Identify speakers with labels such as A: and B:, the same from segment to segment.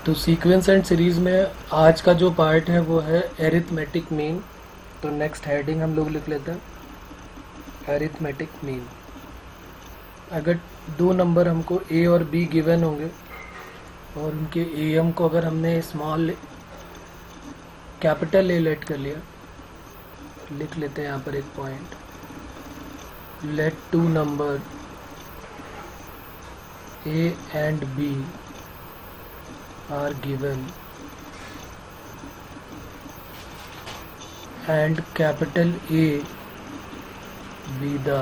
A: तो sequence and series में आज का जो पार्ट है वो है एरिथमेटिक मीन। तो नेक्स्ट हेडिंग हम लोग लिख लेते हैं एरिथमेटिक मीन। अगर दो नंबर हमको ए और बी गिवन होंगे और उनके एम को अगर हमने स्मॉल कैपिटल ए लेट कर लिया, लिख लेते हैं यहाँ पर एक point, let two number A and B are given and capital A be the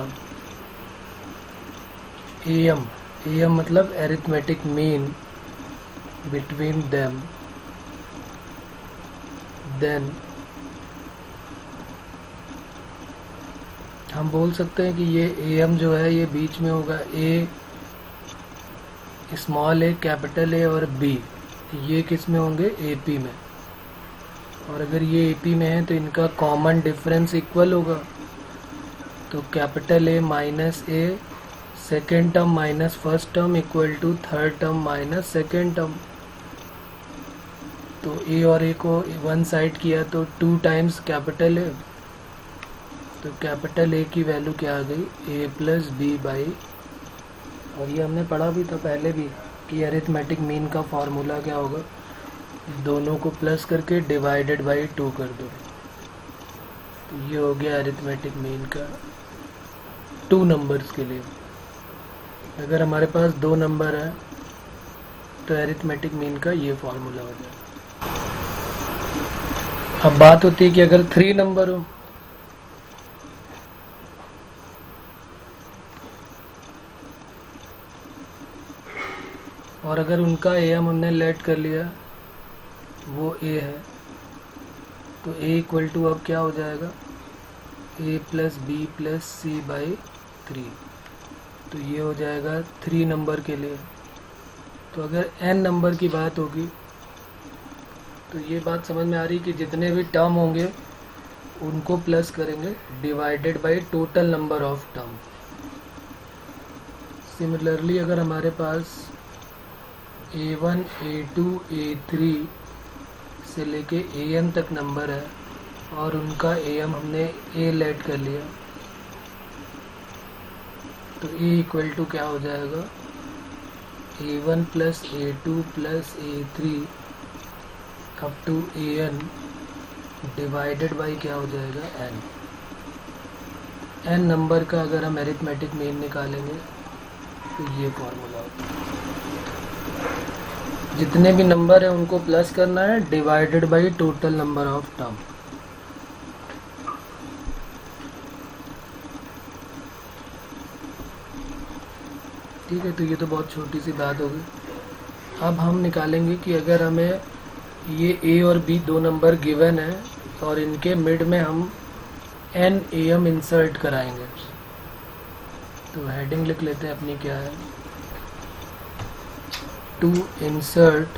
A: AM मतलब arithmetic mean between them, then हम बोल सकते हैं कि ये AM जो है ये बीच में होगा, A small A capital A और B ये किस में होंगे, AP में। और अगर ये AP में है तो इनका कॉमन डिफरेंस इक्वल होगा। तो capital A minus A second term minus first term equal to third term minus second term. तो ए और ए को वन साइड किया तो 2 टाइम्स कैपिटल ए, तो कैपिटल ए की वैल्यू क्या आ गई, ए प्लस बी बाई, और ये हमने पढ़ा भी था पहले भी कि अरिथमेटिक मीन का फॉर्मूला क्या होगा, दोनों को प्लस करके डिवाइडेड बाई 2 कर दो। तो ये हो गया अरिथमेटिक मीन का 2 नंबर्स के लिए। अगर हमारे पास 2 नंबर है तो अरिथमेटिक मीन का ये फॉर्मूला हो जाएगा। अब बात होती है कि अगर 3 नंबर हो, और अगर उनका एम हमने लेट कर लिया वो ए है, तो ए इक्वल टू अब क्या हो जाएगा, A plus B plus C by 3। तो ये हो जाएगा 3 नंबर के लिए। तो अगर n नंबर की बात होगी तो ये बात समझ में आ रही कि जितने भी टर्म होंगे उनको प्लस करेंगे divided by total number of term. Similarly अगर हमारे पास A1, A2, A3 से लेके AN तक नंबर है और उनका AM हमने A लेट कर लिया, तो A इक्वल टू क्या हो जाएगा, A1 plus A2 plus A3 up to AN divided by क्या हो जाएगा, N। N नंबर का अगर हम अरिथमेटिक मीन निकालेंगे तो ये फॉर्मूला होता है। जितने भी नंबर है उनको प्लस करना है divided by total number of term. ठीक है, तो ये तो बहुत छोटी सी बात होगी। अब हम निकालेंगे कि अगर हमें ये ए और बी 2 नंबर गिवन है और इनके मिड में हम एन AM इंसर्ट कराएंगे, तो हेडिंग लिख लेते हैं अपनी क्या है, to insert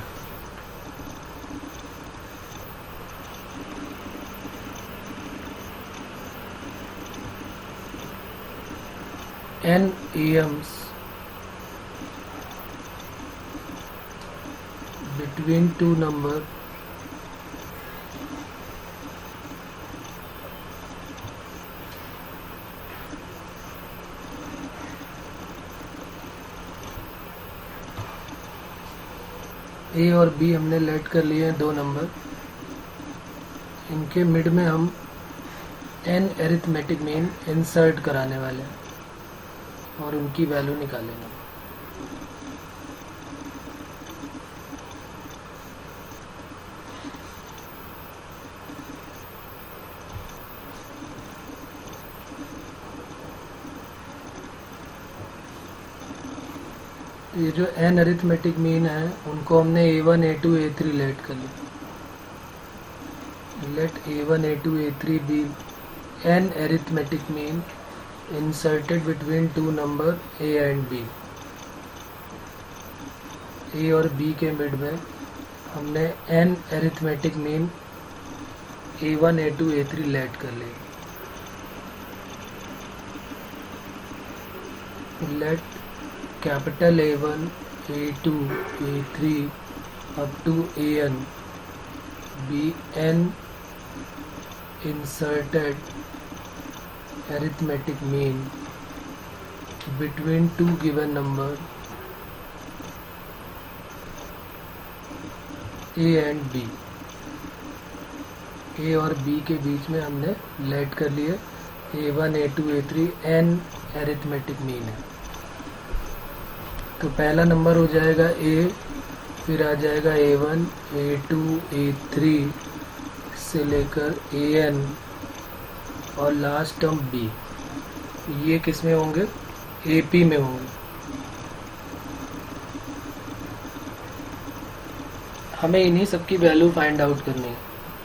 A: n AMs between 2 number ए और बी हमने लेट कर लिए हैं 2 नंबर, इनके मिड में हम n अरिथमेटिक मीन इंसर्ट कराने वाले हैं और उनकी वैल्यू निकालेंगे। ये जो n अरिथमेटिक मीन है उनको हमने A1, A2, A3 लेट कर लिया। Let A1, A2, A3 be n arithmetic mean inserted between 2 number A and B। A और B के मिड में हमने n arithmetic mean A1, A2, A3 let कर लिया। let capital A1, A2, A3 up to an be n inserted arithmetic mean between two given number a and b। a और b के बीच में हमने late कर लिए a1 a2 a3 n arithmetic mean है। तो पहला नंबर हो जाएगा a, फिर आ जाएगा a1 a2 a3 से लेकर an और लास्ट टर्म b। ये किस में होंगे? AP में होंगे। हमें इन्हीं सब की वैल्यू फाइंड आउट करनी है,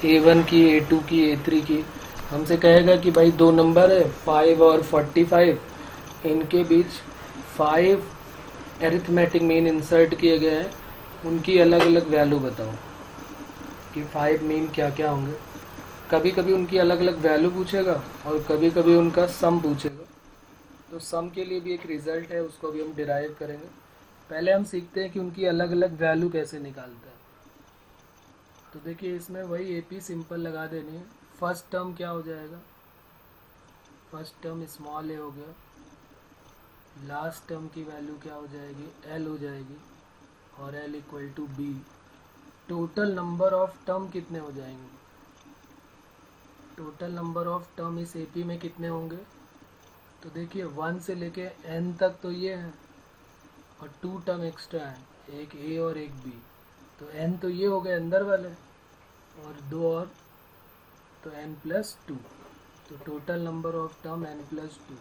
A: a1 की, a2 की, a3 की। हमसे कहेगा कि भाई दो नंबर है 5 और 45, इनके बीच 5 अरिथमेटिक मीन इंसर्ट किए गए हैं, उनकी अलग अलग वैल्यू बताओ कि 5 मीन क्या क्या होंगे। कभी कभी उनकी अलग अलग वैल्यू पूछेगा और कभी कभी उनका सम पूछेगा। तो सम के लिए भी एक रिजल्ट है, उसको भी हम डिराइव करेंगे। पहले हम सीखते हैं कि उनकी अलग अलग वैल्यू कैसे निकालते हैं। तो देखिए इसमें वही AP सिंपल लगा देनी है। फर्स्ट टर्म क्या हो जाएगा? फर्स्ट टर्म स्मॉल a हो गया, लास्ट टर्म की वैल्यू क्या हो जाएगी? L हो जाएगी और L equal to B। Total number of term कितने हो जाएंगे? टोटल नंबर ऑफ टर्म इस AP में कितने होंगे? तो देखिए 1 से लेके n तक तो ये है और 2 टर्म एक्स्ट्रा है, एक A और एक B। तो n तो ये हो गए अंदर वाले और 2 और, तो n+2। तो total number of term n+2।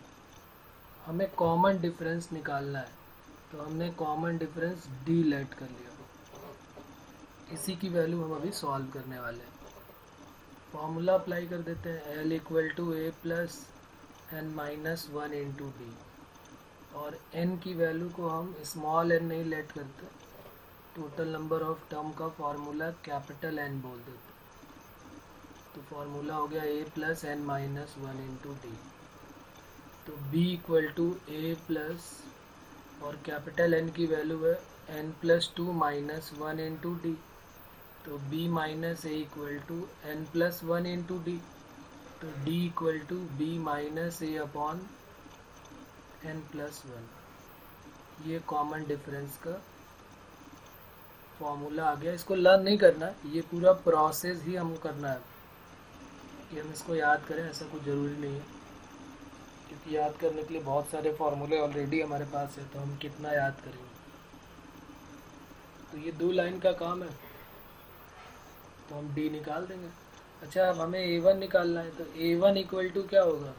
A: हमें कॉमन डिफरेंस निकालना है, तो हमने कॉमन डिफरेंस D लेट कर लिया। इसी की वैल्यू हम अभी सॉल्व करने वाले हैं। फॉर्मूला अप्लाई कर देते हैं, L equal to A plus n-1 into D। और n की वैल्यू को हम स्मॉल n नहीं लेट करते, टोटल नंबर ऑफ टर्म का फॉर्मूला कैपिटल N बोल देते। तो फॉर्मूला हो गया A plus n-1 into D। तो B equal to A plus, और कैपिटल N की वैल्यू है n+2 - 1 इंटू D। तो B minus A equal to n+1 into D। तो D equal to B minus A upon n+1। ये common difference का formula आ गया। इसको लर्न नहीं करना है, ये पूरा प्रोसेस ही हम करना है कि हम इसको याद करें, ऐसा कुछ ज़रूरी नहीं है, क्योंकि याद करने के लिए बहुत सारे फार्मूले ऑलरेडी हमारे पास है, तो हम कितना याद करेंगे। तो ये 2 लाइन का काम है, तो हम D निकाल देंगे। अच्छा, अब हमें A1 निकालना है, तो A1 इक्वल टू क्या होगा?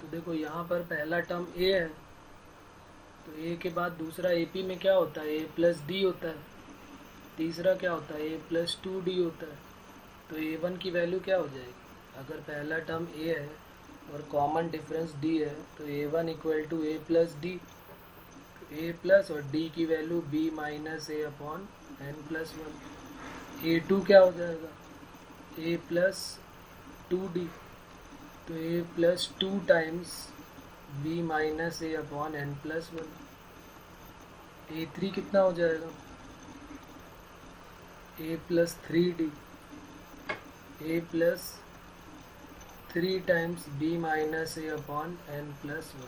A: तो देखो यहाँ पर पहला टर्म A है, तो A के बाद दूसरा AP में क्या होता है? A प्लस D होता है। तीसरा क्या होता है? A प्लस 2D होता है। तो A1 की वैल्यू क्या हो जाएगी? अगर पहला टर्म A है और कॉमन डिफरेंस D है, तो A1 equal to A plus D। A plus और D की value B minus A upon n+1। A2 क्या हो जाएगा? A plus 2D। तो A plus 2 times B minus A upon n+1। A3 कितना हो जाएगा? A plus 3D। A plus 3 times B minus A upon n+1।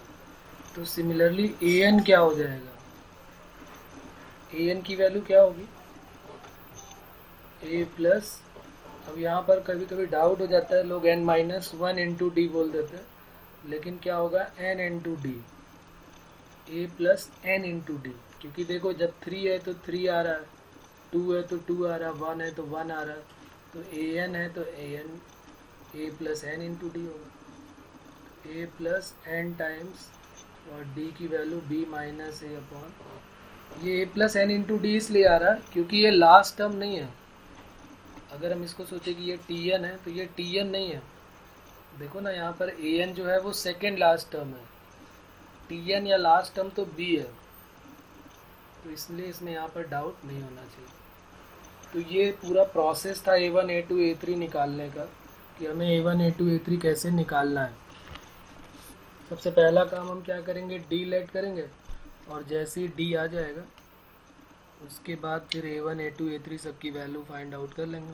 A: तो similarly AN क्या हो जाएगा? AN की वैल्यू क्या होगी? A प्लस, अब यहाँ पर कभी कभी डाउट हो जाता है, लोग n-1 इंटू D बोल देते हैं, लेकिन क्या होगा? n into D। A plus n into D, क्योंकि देखो जब 3 है तो 3 आ रहा है, 2 है तो 2 आ रहा है, 1 है तो 1 आ रहा है। तो AN है तो AN A plus n into D होगा। A प्लस n टाइम्स और D की value B minus A upon, ये A plus n into D इसलिए आ रहा है क्योंकि ये लास्ट टर्म नहीं है। अगर हम इसको सोचे कि ये Tn है, तो ये Tn नहीं है। देखो ना यहाँ पर An जो है वो सेकेंड लास्ट टर्म है, Tn या लास्ट टर्म तो B है, तो इसलिए इसमें यहाँ पर डाउट नहीं होना चाहिए। तो ये पूरा प्रोसेस था A1 A2 A3 निकालने का, कि हमें A1 A2 A3 कैसे निकालना है। सबसे पहला काम हम क्या करेंगे? D लेट करेंगे, और जैसे ही D आ जाएगा उसके बाद फिर A1 A2 A3 सबकी वैल्यू फाइंड आउट कर लेंगे।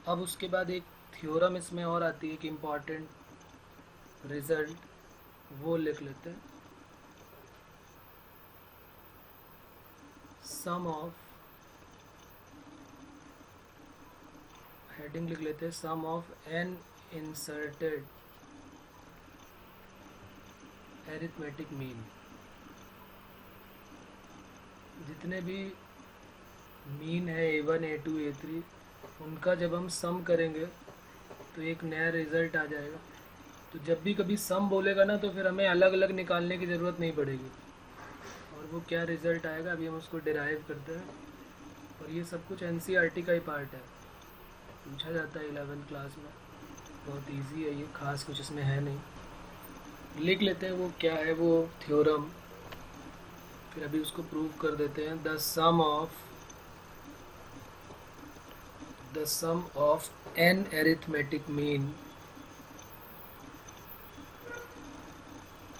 A: अब उसके बाद एक थ्योरम इसमें और आती है, एक इम्पॉर्टेंट रिजल्ट, वो लिख लेते हैं। सम ऑफ, हेडिंग लिख लेते हैं, sum of n inserted arithmetic mean. जितने भी मीन है A1 A2 A3, उनका जब हम सम करेंगे तो एक नया रिज़ल्ट आ जाएगा। तो जब भी कभी सम बोलेगा ना, तो फिर हमें अलग अलग निकालने की ज़रूरत नहीं पड़ेगी। और वो क्या रिज़ल्ट आएगा अभी हम उसको डिराइव करते हैं। और ये सब कुछ NCERT का ही पार्ट है, पूछा जाता है 11th क्लास में, बहुत इजी है ये, खास कुछ इसमें है नहीं। लिख लेते हैं वो क्या है वो थ्योरम, फिर अभी उसको प्रूव कर देते हैं। The sum of an arithmetic mean,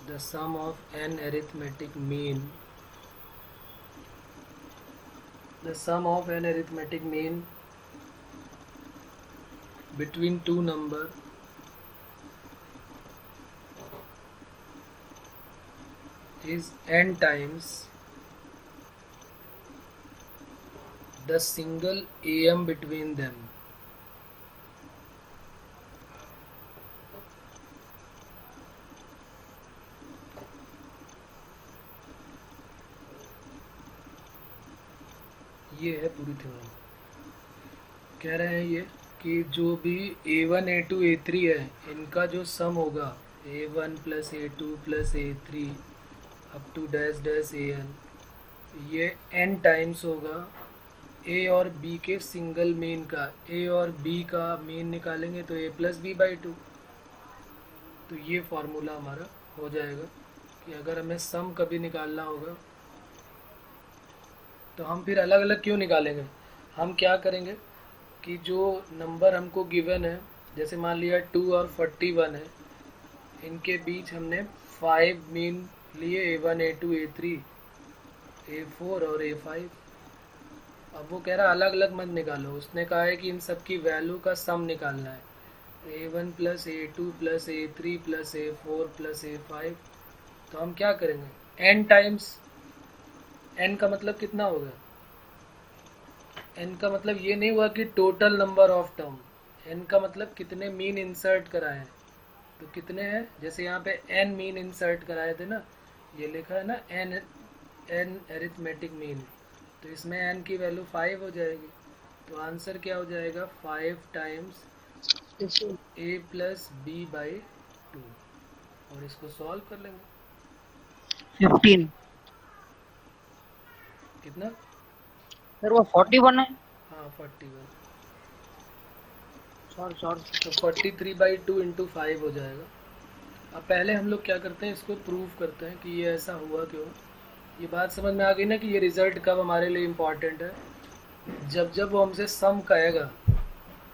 A: the sum of an arithmetic mean, the sum of an arithmetic mean between two number is n times the single am between them। ये है पूरी theorem. कह रहे हैं ये कि जो भी A1 A2 A3 है, इनका जो सम होगा A1 plus A2 plus A3 up to dash dash AN, ये n टाइम्स होगा A और B के सिंगल मीन का। A और B का मीन निकालेंगे तो A प्लस B बाई 2। तो ये फार्मूला हमारा हो जाएगा कि अगर हमें सम कभी निकालना होगा तो हम फिर अलग अलग क्यों निकालेंगे। हम क्या करेंगे कि जो नंबर हमको गिवन है, जैसे मान लिया 2 और 41 है, इनके बीच हमने 5 मीन लिए, A1 A2 A3 A4 और A5। अब वो कह रहा अलग अलग मत निकालो, उसने कहा है कि इन सब की वैल्यू का सम निकालना है। A1 plus A2 plus A3 plus A4 plus A5। तो हम क्या करेंगे, n टाइम्स, n का मतलब कितना होगा, n का मतलब ये नहीं हुआ कि total number of term, n का मतलब कितने मीन इंसर्ट कराए हैं। तो कितने हैं, जैसे यहाँ पे n मीन इंसर्ट कराए थे ना, ये लिखा है ना n एरिथमेटिक मीन, तो इसमें n की वैल्यू 5 हो जाएगी। तो आंसर क्या हो जाएगा, 5 times a plus B by 2। और इसको सॉल्व कर लेंगे।
B: 15
A: कितना
B: सर, वो 41 है।
A: हाँ 41,
B: सॉरी
A: तो 43 बाई 2 इंटू 5 हो जाएगा। अब पहले हम लोग क्या करते हैं, इसको प्रूव करते हैं कि ये ऐसा हुआ क्यों। ये बात समझ में आ गई ना कि ये रिज़ल्ट कब हमारे लिए इम्पॉर्टेंट है, जब वो हमसे सम कहेगा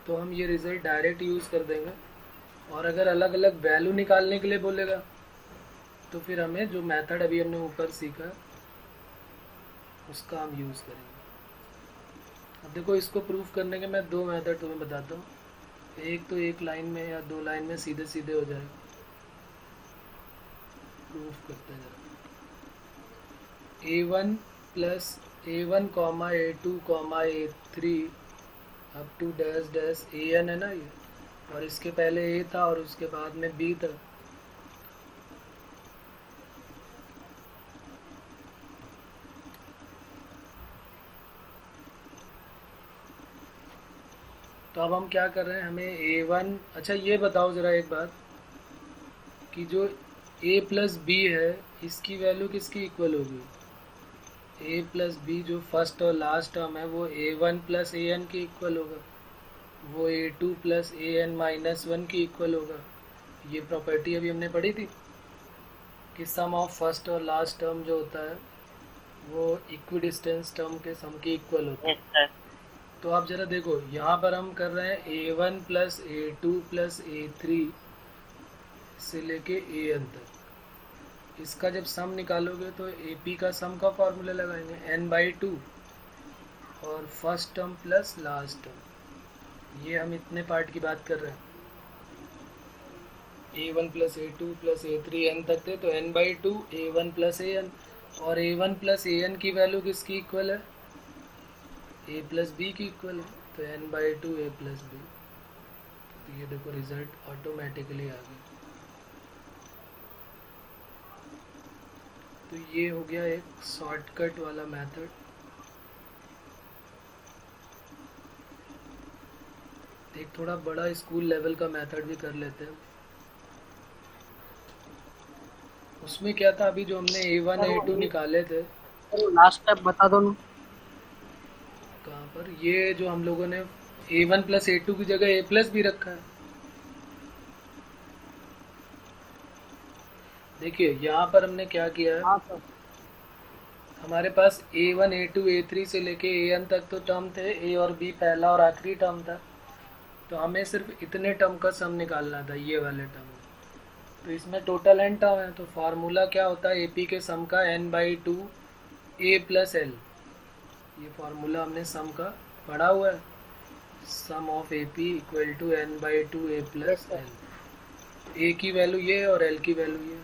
A: तो हम ये रिज़ल्ट डायरेक्ट यूज़ कर देंगे। और अगर अलग अलग वैल्यू निकालने के लिए बोलेगा तो फिर हमें जो मेथड अभी हमने ऊपर सीखा उसका हम यूज़ करेंगे। अब देखो, इसको प्रूफ करने के मैं 2 मेथड तुम्हें बताता हूँ। एक तो एक लाइन में या 2 लाइन में सीधे सीधे हो जाएगा। प्रूफ करते हैं जरा। A1 plus A1 comma A2 comma A3 up to dash dash AN है ना ये, और इसके पहले A था और उसके बाद में B था। तो अब हम क्या कर रहे हैं, हमें A1, अच्छा ये बताओ ज़रा एक बात कि जो A प्लस बी है, इसकी वैल्यू किसकी इक्वल होगी। A प्लस बी जो फर्स्ट और लास्ट टर्म है वो A1 प्लस AN की इक्वल होगा, वो A2 प्लस AN माइनस 1 की इक्वल होगा। ये प्रॉपर्टी अभी हमने पढ़ी थी कि सम ऑफ फर्स्ट और लास्ट टर्म जो होता है वो इक्विडिस्टेंस टर्म के सम की इक्वल होता है। तो आप ज़रा देखो, यहाँ पर हम कर रहे हैं A1 plus A2 plus A3 से लेके AN तक। इसका जब सम निकालोगे तो AP का सम का फॉर्मूला लगाएंगे n/2, और first term plus last term, ये हम इतने पार्ट की बात कर रहे हैं। a1 plus a2 plus a3 n तक थे, तो n/2 a1 प्लस an, और a1 प्लस an की वैल्यू किसकी इक्वल है? a प्लस b की इक्वल है, तो n/2 a प्लस b। तो ये देखो रिजल्ट ऑटोमेटिकली आ गया। तो ये हो गया एक शॉर्टकट वाला मेथड। एक थोड़ा बड़ा स्कूल लेवल का मेथड भी कर लेते हैं। उसमें क्या था, अभी जो हमने a1 a2 निकाले थे,
B: लास्ट स्टेप बता दो ना।
A: कहाँ पर? ये जो हम लोगों ने a1 प्लस a2 की जगह a प्लस भी रखा है। देखिए यहाँ पर हमने क्या किया है,
B: हाँ सर।
A: हमारे पास a1 a2 a3 से लेके an तक तो टर्म थे, a और b पहला और आखिरी टर्म था, तो हमें सिर्फ इतने टर्म का सम निकालना था, ये वाले टर्म। तो इसमें टोटल n टर्म है, तो फार्मूला क्या होता है AP के सम का n/2 a प्लस l। ये फार्मूला हमने सम का पढ़ा हुआ है, sum of AP equal to n/2 a plus l। a की वैल्यू ये और l की वैल्यू ये।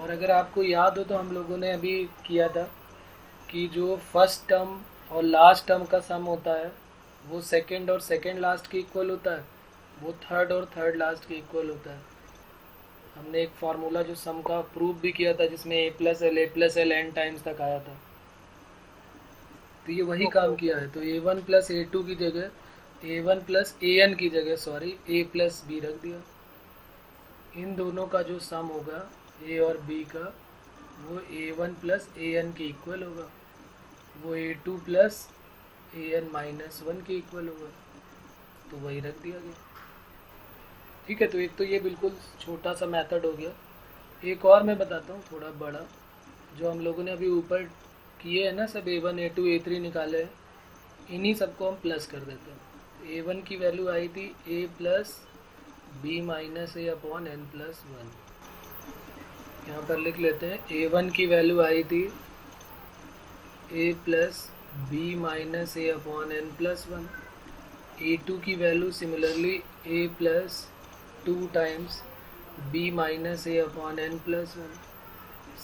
A: और अगर आपको याद हो तो हम लोगों ने अभी किया था कि जो फर्स्ट टर्म और लास्ट टर्म का सम होता है वो सेकंड और सेकंड लास्ट के इक्वल होता है, वो थर्ड और थर्ड लास्ट के इक्वल होता है। हमने एक फार्मूला जो सम का प्रूव भी किया था जिसमें a plus L n times तक आया था, तो ये वही काम किया है। तो a1 प्लस a2 की जगह a1 प्लस an की जगह a प्लस b रख दिया। इन दोनों का जो सम होगा a और b का, वो a1 प्लस an के इक्वल होगा, वो a2 प्लस an माइनस 1 के इक्वल होगा, तो वही रख दिया गया। ठीक है, तो एक तो ये बिल्कुल छोटा सा मेथड हो गया। एक और मैं बताता हूँ थोड़ा बड़ा, जो हम लोगों ने अभी ऊपर किए हैं ना, सब a1 a2 a3 निकाले हैं, इन्हीं सबको हम प्लस कर देते हैं। a1 की वैल्यू आई थी a plus b minus a upon n plus 1। यहाँ पर लिख लेते हैं, a1 की वैल्यू आई थी a plus b minus a upon n plus 1। a2 की value similarly a plus 2 times b minus a upon n plus 1।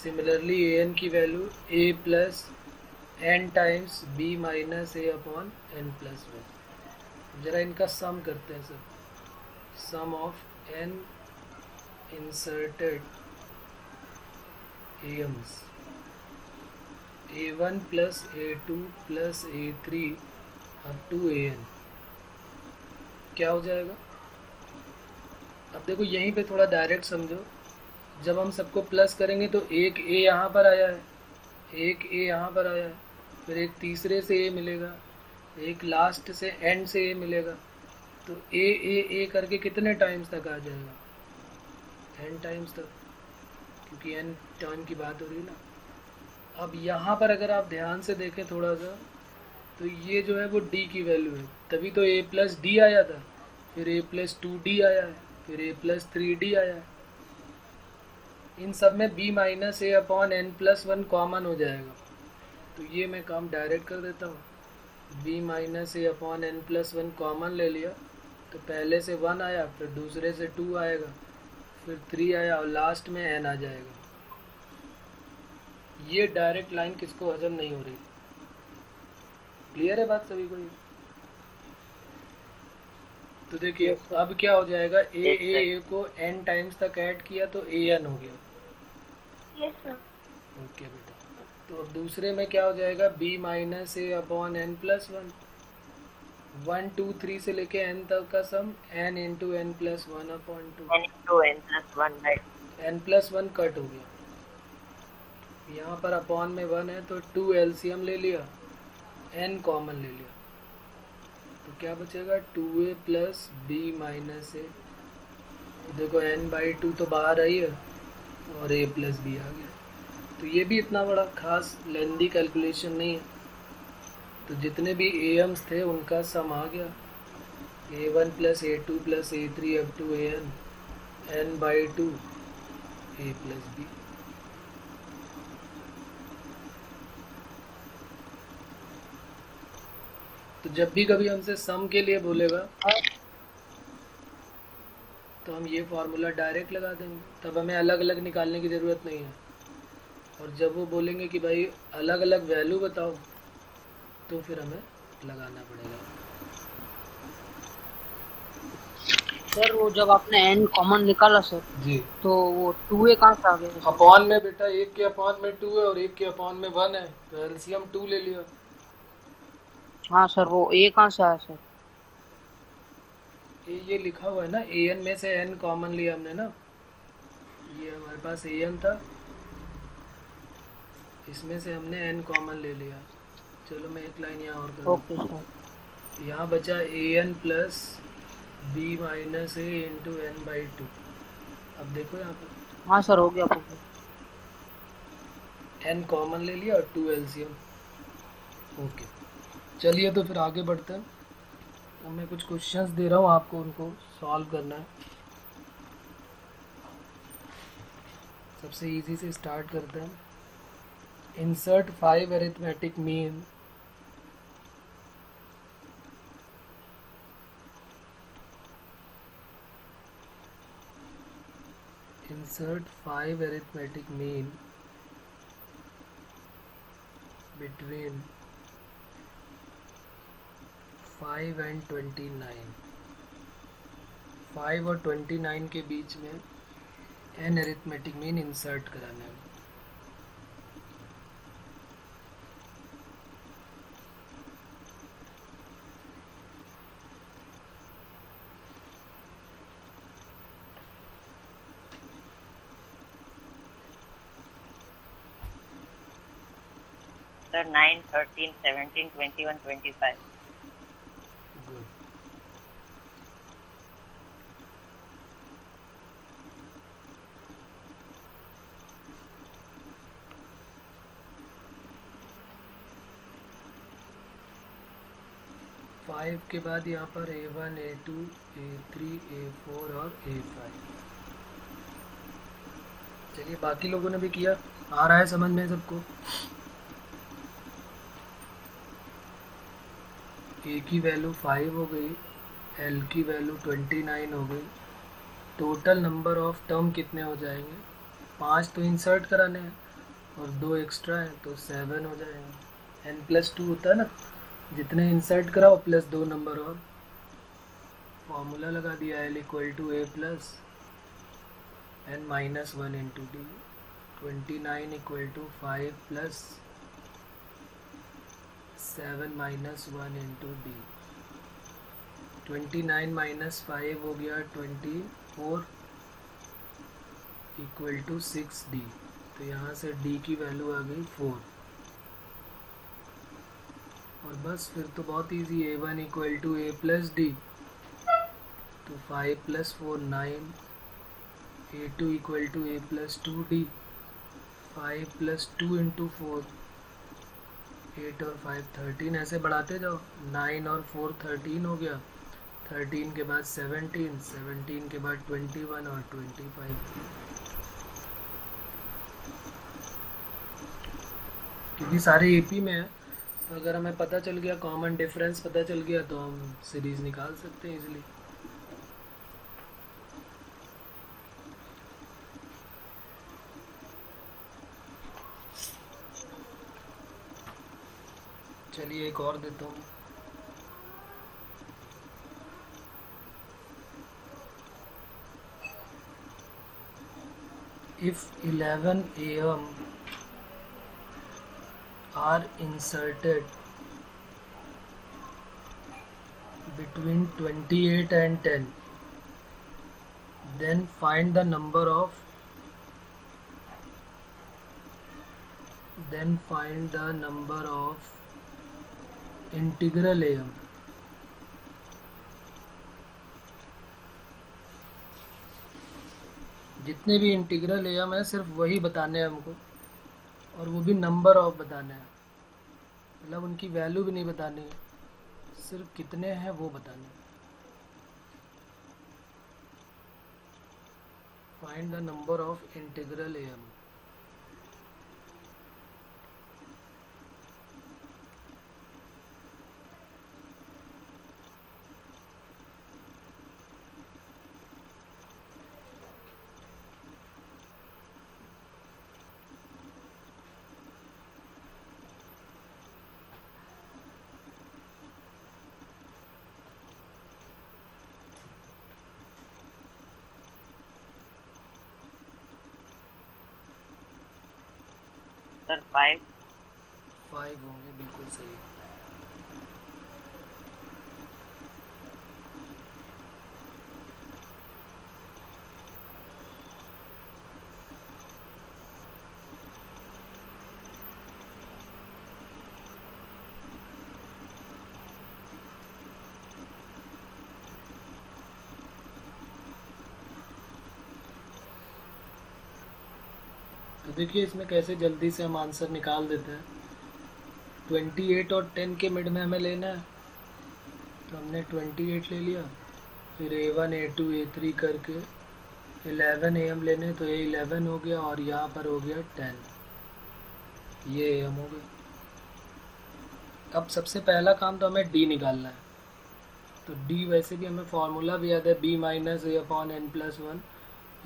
A: Similarly an की value a plus n times b minus a upon n plus 1। जरा इनका sum करते हैं sir. Sum of n inserted AMs a1 plus a2 plus a3 up to an क्या हो जाएगा? अब देखो यहीं पे थोड़ा डायरेक्ट समझो, जब हम सबको प्लस करेंगे तो एक a यहाँ पर आया है, एक a यहाँ पर आया है, फिर एक तीसरे से a मिलेगा, एक लास्ट से एंड से a मिलेगा, तो a करके कितने टाइम्स तक आ जाएगा? n टाइम्स तक, क्योंकि n टर्म की बात हो रही है ना। अब यहाँ पर अगर आप ध्यान से देखें थोड़ा सा, तो ये जो है वो d की वैल्यू है, तभी तो a प्लस डी आया था, फिर a प्लस 2d आया है, फिर a प्लस 3d आया है। इन सब में b minus a upon n plus 1 common हो जाएगा, तो ये मैं काम डायरेक्ट कर देता हूँ। b minus a upon n plus 1 common ले लिया, तो पहले से 1 आया, फिर दूसरे से 2 आएगा, फिर 3 आया और लास्ट में n आ जाएगा। ये डायरेक्ट लाइन किसको हजम नहीं हो रही? क्लियर है बात सभी को? ये तो देखिए अब क्या हो जाएगा, a को n टाइम्स तक ऐड किया तो an हो गया।
C: Yes sir.
A: ओके बेटा, तो अब दूसरे में क्या हो जाएगा, b minus a upon n plus 1। 1 2 3 से लेके n तक का सम n into n plus 1 upon 2।
C: n into n plus 1 by
A: n plus 1 cut हो गया, यहाँ पर अपॉन में 1 है तो 2 एलसीएम ले लिया, n कॉमन ले लिया, तो क्या बचेगा 2a plus b minus a। देखो n/2 तो बाहर आई है और a प्लस b आ गया। तो ये भी इतना बड़ा खास लेंदी कैलकुलेशन नहीं है। तो जितने भी एम्स थे उनका सम आ गया, a1 plus a2 plus a3 up to an n/2 a plus b। तो जब भी कभी हमसे सम के लिए बोलेगा तो हम ये फार्मूला डायरेक्ट लगा देंगे, तब हमें अलग अलग निकालने की ज़रूरत नहीं है। और जब वो बोलेंगे कि भाई अलग अलग वैल्यू बताओ, तो फिर हमें लगाना पड़ेगा।
B: सर वो जब आपने n कॉमन निकाला सर,
A: जी,
B: तो वो 2a कहाँ से आ गया सर?
A: अपॉन में बेटा, एक के अपॉन में 2 है और एक के अपॉन में 1 है, तो एलसीएम 2 ले लिया।
B: हाँ सर, वो a कहाँ से आया सर?
A: ये लिखा हुआ है ना, ए एन में से एन कॉमन लिया हमने ना, ये हमारे पास ए एन था, इसमें से हमने एन कॉमन ले लिया। चलो मैं एक लाइन यहाँ और कर
B: ओके सर।
A: दूँ। यहाँ बचा A N plus B minus A into N by 2। अब देखो यहाँ पर
B: हाँ सर, हो गया हो गया।
A: एन कॉमन ले लिया और 2 एलसीएम। ओके, चलिए तो फिर आगे बढ़ते हैं। अब मैं कुछ क्वेश्चंस दे रहा हूँ आपको, उनको सॉल्व करना है। सबसे इजी से स्टार्ट करते हैं। Insert 5 arithmetic mean insert 5 arithmetic mean between 5 and 29। 5 और 29 के बीच में n अरिथमेटिक मीन इंसर्ट कराना है।
C: Sir, 9, 13, 17, 21, 25.
A: गुड। फाइव के बाद यहाँ पर A1, A2, A3, A4 और A5। चलिए, बाकी लोगों ने भी किया, आ रहा है समझ में सबको? ए की वैल्यू 5 हो गई, एल की वैल्यू 29 हो गई। टोटल नंबर ऑफ टर्म कितने हो जाएंगे? 5 तो इंसर्ट कराने हैं और 2 एक्स्ट्रा हैं, तो 7 हो जाएंगे। n+2 होता है ना, जितने इंसर्ट कराओ प्लस 2 नंबर और। फॉर्मूला लगा दिया, l equal to a plus n minus 1 into D. 29 equal to 5 plus 7 minus 1 into D. 29 minus 5 हो गया 24 इक्वल टू 6d। तो यहाँ से d की वैल्यू आ गई 4। और बस फिर तो बहुत इजी है। A1 equal to a plus D, तो 5 plus 4 9। A2 equal to a plus 2d, 5 plus 2 into 4, 8 और 5 13। ऐसे बढ़ाते जाओ, 9 और 4 13 हो गया। 13 के बाद 17, 17 के बाद 21 और 25। क्योंकि सारे एपी में है, तो अगर हमें पता चल गया, कॉमन डिफरेंस पता चल गया, तो हम सीरीज निकाल सकते हैं इजीली। चलिए एक और देता हूँ। If 11 am are inserted between 28 and 10, then find the number of integral am। जितने भी इंटीग्रल एम है सिर्फ वही बताने हैं हमको, और वो भी नंबर ऑफ बताने हैं। मतलब उनकी वैल्यू भी नहीं बतानी है, सिर्फ कितने हैं वो बताने हैं। Find the number of integral M.
C: Sir 5.
A: 5 होंगे, बिल्कुल सही। तो देखिए इसमें कैसे जल्दी से हम आंसर निकाल देते हैं। 28 और 10 के मिड में हमें लेना है, तो हमने 28 ले लिया, फिर A1 A2 A3 करके 11 AM लेने, तो ये 11 हो गया और यहाँ पर हो गया 10, ये AM हो गया। अब सबसे पहला काम तो हमें D निकालना है। तो D वैसे भी हमें फार्मूला भी याद है, B minus A upon N plus 1।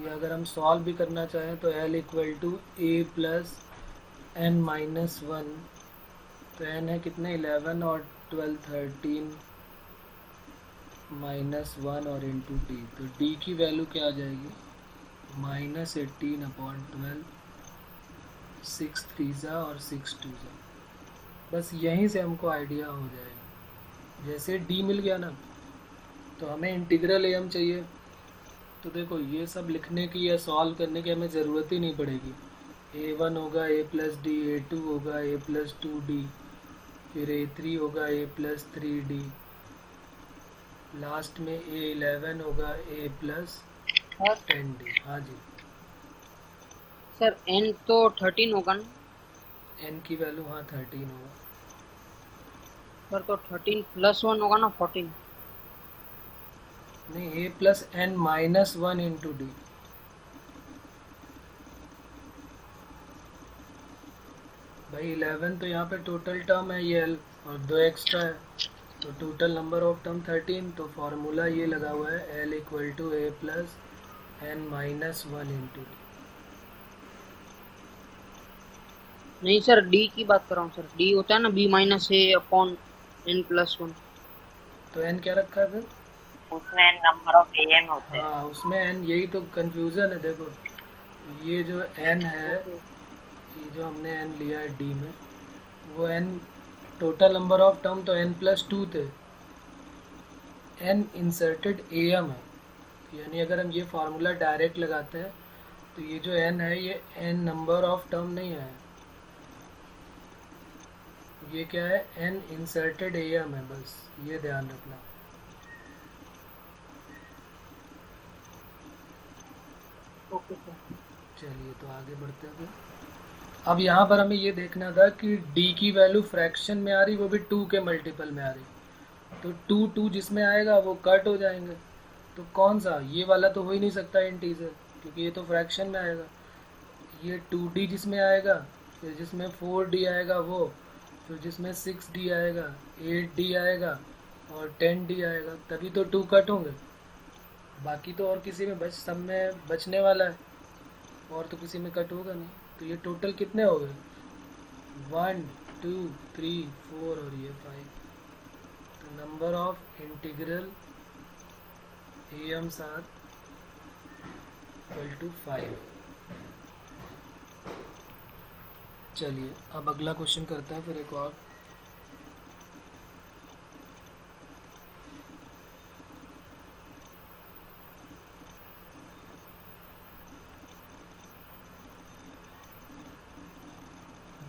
A: ये अगर हम सॉल्व भी करना चाहें तो L equal to A plus N minus 1। तो N है कितने, 11 और 12 13 माइनस 1 और इंटू D। तो D की वैल्यू क्या आ जाएगी, माइनस 18 अपॉन 12, 6 3 ज़ा और 6 2 ज़ा। बस यहीं से हमको आइडिया हो जाएगा। जैसे D मिल गया ना, तो हमें इंटीग्रल AM चाहिए। तो देखो ये सब लिखने की या सॉल्व करने की हमें ज़रूरत ही नहीं पड़ेगी। A1 होगा A प्लस डी, A2 होगा A प्लस 2D, फिर A3 होगा A प्लस 3D, लास्ट में A11 होगा A प्लस 10D। हाँ जी
B: सर n तो 13 होगा ना
A: n की वैल्यू, हाँ 13 होगा
B: सर, तो 13 प्लस 1 होगा ना 14।
A: नहीं, A plus N minus 1 into D। भाई 11 तो यहाँ पे टोटल टर्म है ये L, और 2 एक्स्ट्रा है, तो टोटल नंबर ऑफ टर्म 13। तो फार्मूला ये लगा हुआ है L equal to A plus N minus 1 into D।
B: नहीं सर, D की बात कर रहा हूँ सर। D होता है ना B minus A upon N plus 1।
A: तो N क्या रखा है फिर,
C: उसमें नंबर ऑफ AM होते हैं.
A: हाँ उसमें N, यही तो कंफ्यूजन है। देखो ये जो N है, ये जो हमने N लिया है D में, वो N total number of term तो N प्लस 2 थे, N इंसर्टेड AM है। यानी अगर हम ये फार्मूला डायरेक्ट लगाते हैं तो ये जो N है ये N नंबर ऑफ टर्म नहीं है, ये क्या है, N इंसर्टेड AM है। बस ये ध्यान रखना।
B: Okay sir.
A: चलिए तो आगे बढ़ते हैं फिर। अब यहाँ पर हमें ये देखना था कि D की वैल्यू फ्रैक्शन में आ रही, वो भी 2 के मल्टीपल में आ रही। तो 2 2 जिसमें आएगा वो कट हो जाएंगे। तो कौन सा, ये वाला तो हो ही नहीं सकता इंटीजर, क्योंकि ये तो फ्रैक्शन में आएगा। ये 2D जिसमें आएगा, फिर जिसमें 4D आएगा वो, फिर जिसमें 6D आएगा, 8D आएगा और 10D आएगा, तभी तो 2 कट होंगे। बाकी तो और किसी में बच, सब में बचने वाला है, और तो किसी में कट होगा नहीं। तो ये टोटल कितने हो गए, 1 2 3 4 और ये 5। तो नंबर ऑफ इंटीग्रल AM साथ इक्वल टू 5। चलिए अब अगला क्वेश्चन करते हैं फिर एक और।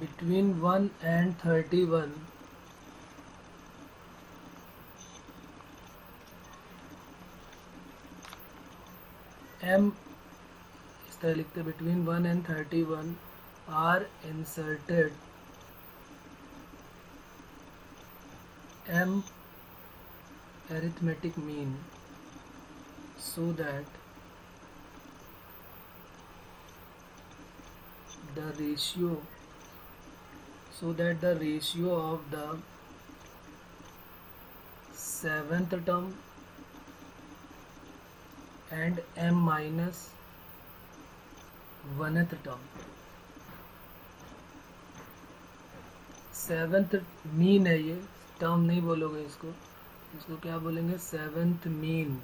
A: Between 1 and 31 M, इस तरह लिखते हैं, between 1 and 31 are inserted M arithmetic mean so that the ratio of the 7th term and M minus 1th term, 7th mean है, ये टर्म नहीं बोलोगे इसको, इसको क्या बोलेंगे, 7th mean,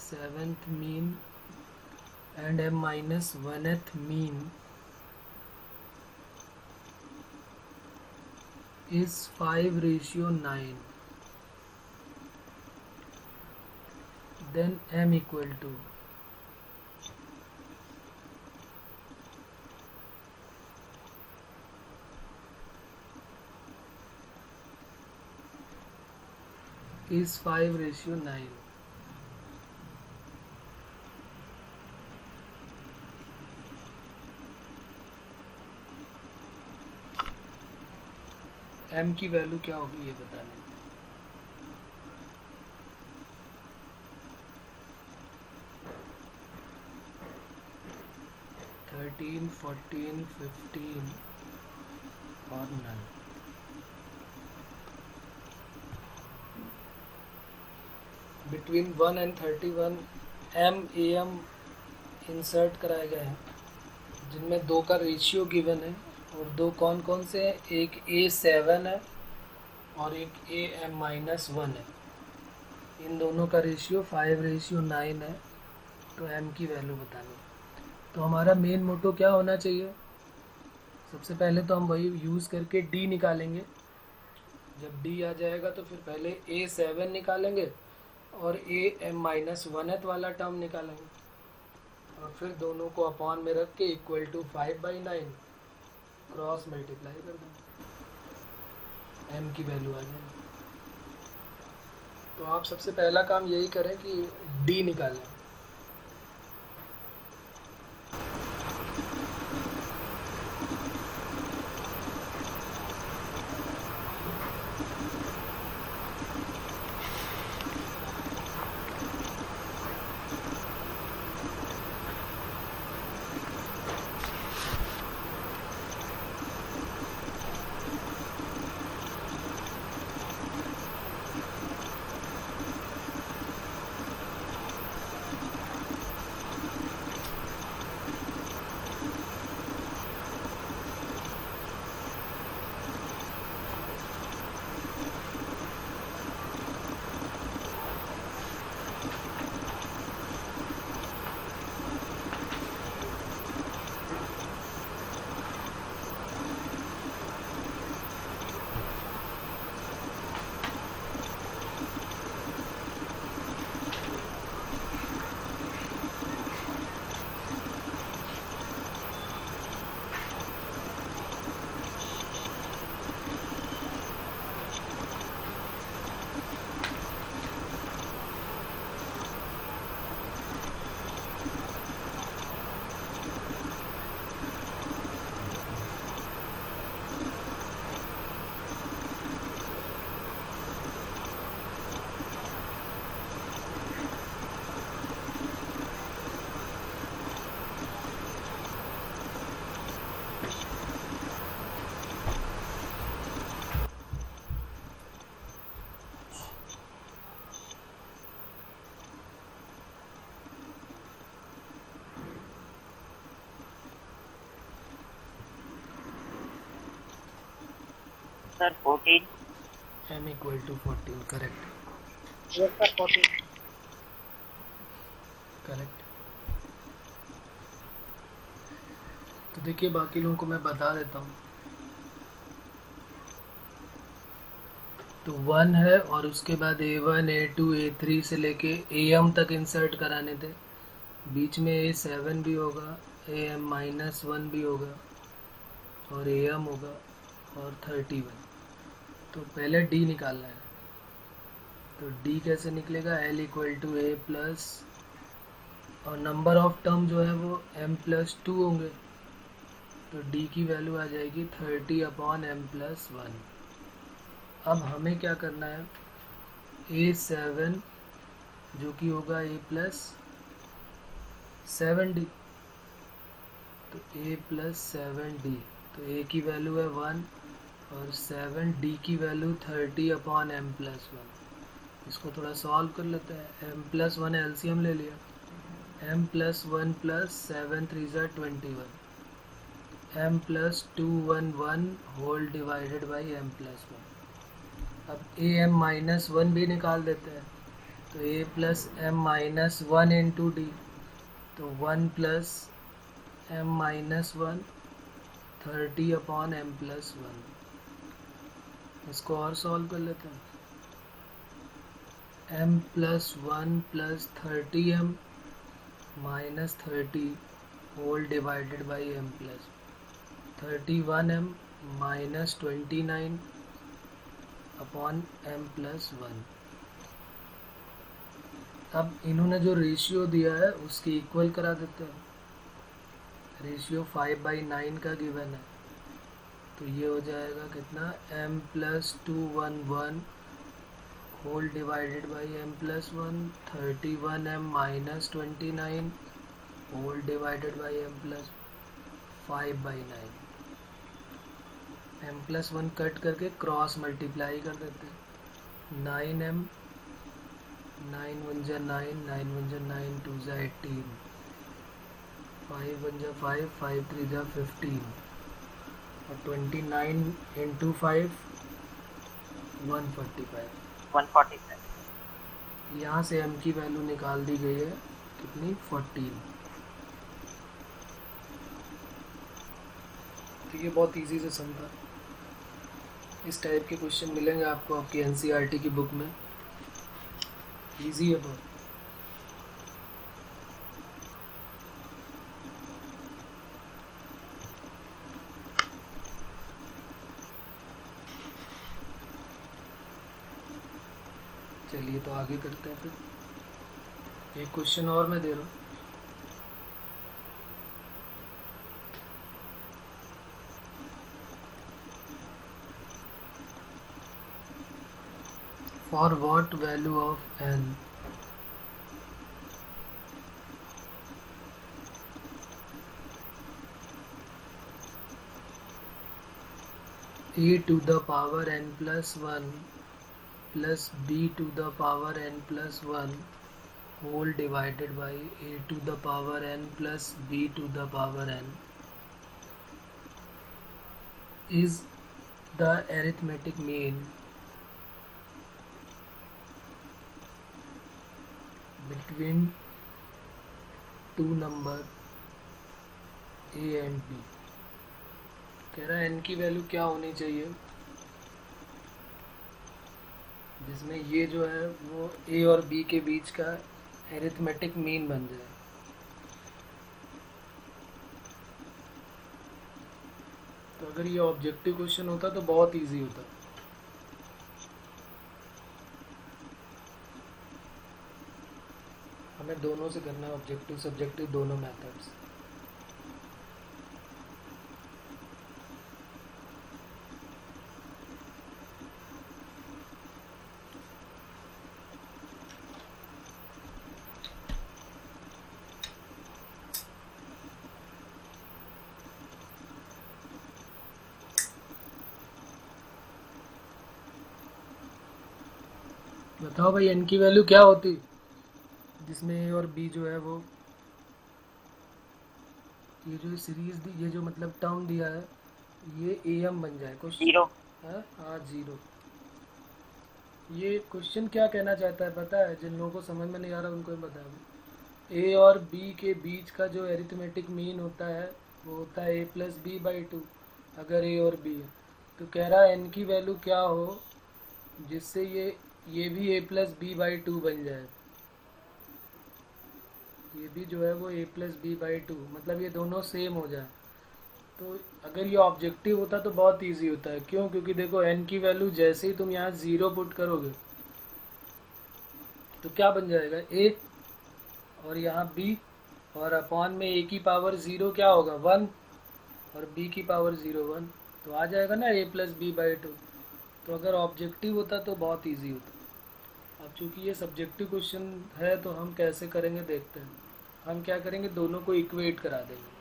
A: 7th mean and M minus 1th mean is 5:9, then m equal to is 5:9. m की value क्या होगी ये बताने। थर्टीन, 14, 15 और none. Between 1 and 31 m am insert कराए गए हैं, जिनमें दो का रेशियो गिवन है, और दो कौन कौन से हैं, एक A7 है और एक AM-1 है। इन दोनों का रेशियो 5:9 है। तो m की वैल्यू बतानी। तो हमारा मेन मोटो क्या होना चाहिए, सबसे पहले तो हम वही यूज़ करके d निकालेंगे। जब d आ जाएगा तो फिर पहले A7 निकालेंगे और AM-1 वाला टर्म निकालेंगे, और फिर दोनों को अपॉन में रख के इक्वल टू 5/9 क्रॉस मल्टीप्लाई कर देंगे, m की वैल्यू आ जाएगी। तो आप सबसे पहला काम यही करें कि d निकालें।
C: Sir 14।
A: m equal to 14, correct.
B: yes sir 14।
A: Correct. तो देखिए बाकी लोगों को मैं बता देता हूँ। तो 1 है और उसके बाद A1, A2, A3 से लेके AM तक इंसर्ट कराने थे। बीच में A7 भी होगा, AM-1 भी होगा और AM होगा और 31। तो पहले D निकालना है। तो D कैसे निकलेगा, L equal to A plus, और नंबर ऑफ टर्म जो है वो m+2 होंगे। तो D की वैल्यू आ जाएगी 30/m+1। अब हमें क्या करना है, A7 जो कि होगा A+7D, तो A+7D, तो A की वैल्यू है 1 और 7D की वैल्यू 30/m+1। इसको थोड़ा सॉल्व कर लेते हैं। m+1 एलसीएम ले लिया, m+1 + 7 3 = 21, m+211 whole divided by m+1। अब AM-1 भी निकाल देते हैं। तो A+m-1 इंटू D, तो 1 + m-1 30/m+1। इसको और सॉल्व कर लेते हैं। m plus 1 plus 30m minus 30 whole divided by m plus 31m minus 29 upon m plus 1। अब इन्होंने जो रेशियो दिया है उसके इक्वल करा देते हैं। रेशियो 5/9 का गिवन है, तो ये हो जाएगा कितना, m plus 211 whole divided by m plus 1, 31m minus 29 whole divided by m plus 5/9। m plus 1 cut करके क्रॉस मल्टीप्लाई कर देते हैं। 9m 9 1 जा 9, 9 1 जा 9, 2 जा 18, 5 1 जा 5, 5 3 जा 15 और 29 इंटू 5 145।
C: 145।
A: यहाँ से m की वैल्यू निकाल दी गई है कितनी, 14। ठीक है, बहुत इजी से सम था। इस टाइप के क्वेश्चन मिलेंगे आपको आपकी एनसीईआरटी की बुक में, इजी है बहुत। चलिए तो आगे करते हैं फिर। एक क्वेश्चन और मैं दे रहा हूँ। For what value of n a to the power n plus 1 plus b to the power n plus 1 whole divided by a to the power n plus b to the power n is the arithmetic mean between two number a and b। कह रहा है n की value क्या होनी चाहिए जिसमें ये जो है वो a और b के बीच का एरिथमेटिक मीन बन जाए। तो अगर ये ऑब्जेक्टिव क्वेश्चन होता तो बहुत इजी होता। हमें दोनों से करना है, ऑब्जेक्टिव सब्जेक्टिव दोनों मेथड्स। बताओ भाई n की वैल्यू क्या होती जिसमें a और b जो है वो, ये जो सीरीज दी, ये जो मतलब टर्म दिया है ये am बन जाए कुछ
C: 0।
A: हाँ 0। ये क्वेश्चन क्या कहना चाहता है पता है? जिन लोगों को समझ में नहीं आ रहा उनको ही बता दूँ। a और b के बीच का जो एरिथमेटिक मीन होता है वो होता है a प्लस बी बाई 2 अगर a और b है। तो कह रहा है n की वैल्यू क्या हो जिससे ये भी a प्लस बी बाई 2 बन जाए, ये भी जो है वो a प्लस बी बाई 2, मतलब ये दोनों सेम हो जाए। तो अगर ये ऑब्जेक्टिव होता तो बहुत इजी होता है। क्यों? क्योंकि देखो n की वैल्यू जैसे ही तुम यहाँ 0 पुट करोगे तो क्या बन जाएगा, a और यहाँ b और अपॉन में a की पावर 0 क्या होगा 1 और b की पावर 0 1, तो आ जाएगा ना a प्लस बी बाई 2। तो अगर ऑब्जेक्टिव होता तो बहुत इजी होता। अब चूंकि ये सब्जेक्टिव क्वेश्चन है तो हम कैसे करेंगे देखते हैं। हम क्या करेंगे, दोनों को इक्वेट करा देंगे।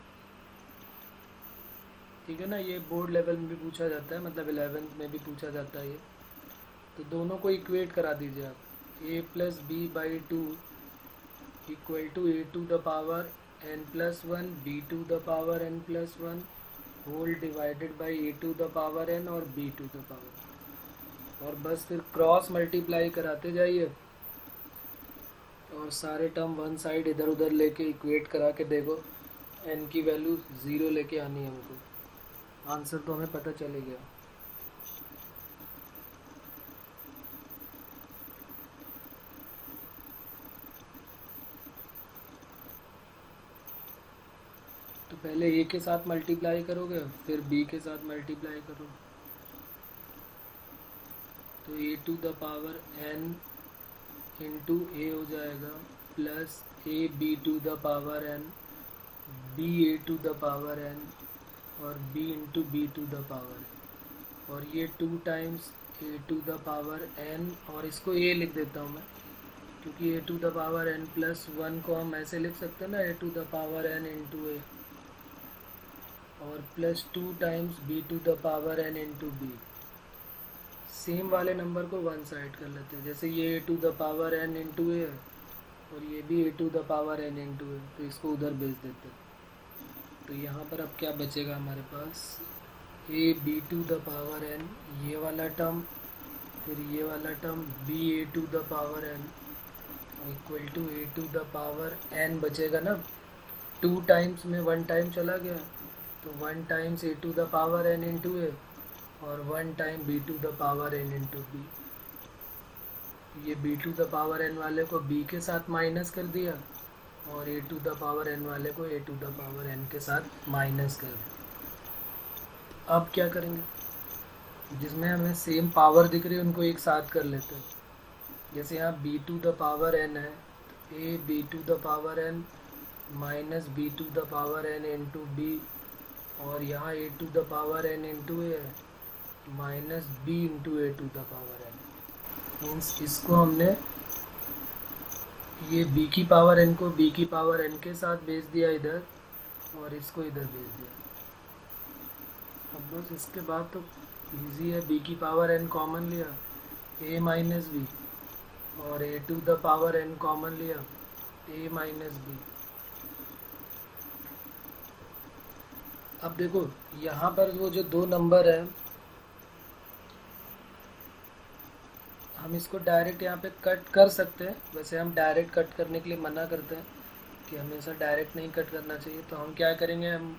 A: ठीक है ना, ये बोर्ड लेवल में भी पूछा जाता है, मतलब 11th में भी पूछा जाता है ये। तो दोनों को इक्वेट करा दीजिए आप। a plus B by 2 equal to a to the power n plus 1 b to the power n plus 1 whole divided by a to the power n और b टू द पावर, और बस फिर cross multiply कराते जाइए और सारे term one side इधर उधर लेके इक्वेट करा के देखो, n की वैल्यू 0 लेके आनी है हमको। आंसर तो हमें पता चले गया। तो पहले ए के साथ मल्टीप्लाई करोगे, फिर बी के साथ मल्टीप्लाई करो, तो a to the power n into a हो जाएगा, plus a b to the power n, b a to the power n, और b into b to the power n, और ये 2 times a to the power n, और इसको a लिख देता हूँ मैं, क्योंकि a to the power n plus 1 को हम ऐसे लिख सकते हैं ना, a to the power n into a, और plus 2 times b to the power n into b. Same वाले नंबर को वन साइड कर लेते हैं, जैसे ये a to the power n into a है, और ये भी a to the power n into a, तो इसको उधर भेज देते हैं। तो यहाँ पर अब क्या बचेगा हमारे पास, a b to the power n, ये वाला टर्म, फिर ये वाला term b a to the power N equal to A to the power n बचेगा ना। 2 टाइम्स में 1 टाइम चला गया, तो 1 times a to the power n into a, और 1 time b to the power n into b. ये b to the power n वाले को बी के साथ माइनस कर दिया, और a to the power n वाले को a to the power n के साथ माइनस कर दिया। अब क्या करेंगे, जिसमें हमें सेम पावर दिख रही है उनको एक साथ कर लेते हैं। जैसे यहाँ b to the power n है, तो a b to the power n minus b to the power n into b, और यहाँ a to the power n into a है minus b into a to the power n. Means इसको हमने ये b की power n को b की power n के साथ भेज दिया इधर, और इसको इधर भेज दिया। अब बस इसके बाद तो इजी है, b की पावर n कॉमन लिया, a माइनस बी, और a to the power n common लिया, a माइनस बी। अब देखो यहाँ पर वो जो 2 नंबर है, हम इसको डायरेक्ट यहाँ पे कट कर सकते हैं। वैसे हम डायरेक्ट कट करने के लिए मना करते हैं कि हमेशा डायरेक्ट नहीं कट करना चाहिए, तो हम क्या करेंगे, हम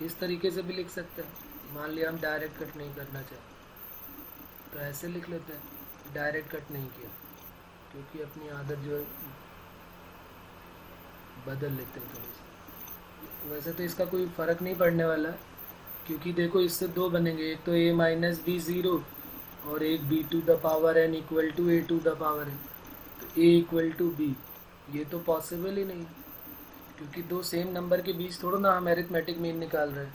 A: इस तरीके से भी लिख सकते हैं। मान लिया हम डायरेक्ट कट नहीं करना चाहते, तो ऐसे लिख लेते हैं, डायरेक्ट कट नहीं किया, क्योंकि अपनी आदत जो है बदल लेते हैं थोड़ी सी। वैसे तो इसका कोई फ़र्क नहीं पड़ने वाला है, क्योंकि देखो इससे 2 बनेंगे, एक तो a माइनस बी 0, और एक B to the power N equal to A to the power N, तो ए इक्वल टू बी, ये तो पॉसिबल ही नहीं, क्योंकि 2 सेम नंबर के बीच थोड़ा ना हम एरिथमेटिक मीन निकाल रहे हैं।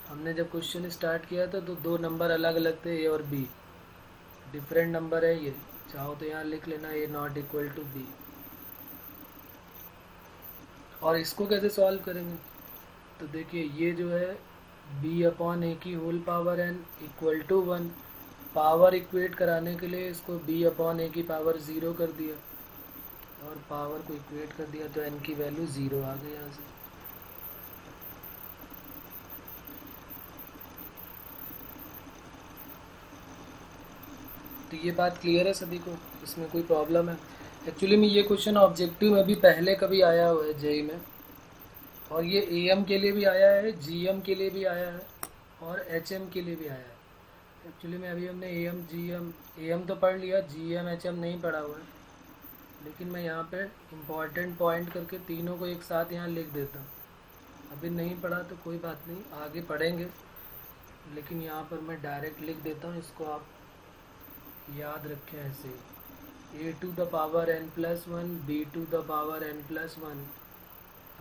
A: हमने जब क्वेश्चन स्टार्ट किया था तो 2 नंबर अलग अलग थे, ए और बी, डिफरेंट नंबर है ये, चाहो तो यहाँ लिख लेना ए नॉट इक्वल टू बी। और इसको कैसे सॉल्व करेंगे, तो देखिए ये जो है बी अपॉन ए की whole power N equal to 1, power equate कराने के लिए इसको b अपॉन ए की पावर 0 कर दिया, और पावर को इक्वेट कर दिया, तो n की वैल्यू 0 आ गई यहाँ से। तो ये बात क्लियर है सभी को, इसमें कोई प्रॉब्लम है। एक्चुअली में ये क्वेश्चन ऑब्जेक्टिव में भी पहले कभी आया हुआ है जेई में, और ये एम के लिए भी आया है, जीएम के लिए भी आया है, और एचएम के लिए भी आया है। एक्चुअली में अभी हमने एम तो पढ़ लिया, जीएम एचएम नहीं पढ़ा हुआ है, लेकिन मैं यहाँ पे इम्पॉर्टेंट पॉइंट करके तीनों को एक साथ यहाँ लिख देता हूँ। अभी नहीं पढ़ा तो कोई बात नहीं, आगे पढ़ेंगे, लेकिन यहाँ पर मैं डायरेक्ट लिख देता हूँ, इसको आप याद रखें ऐसे, a to the power n plus 1 b to the power n plus 1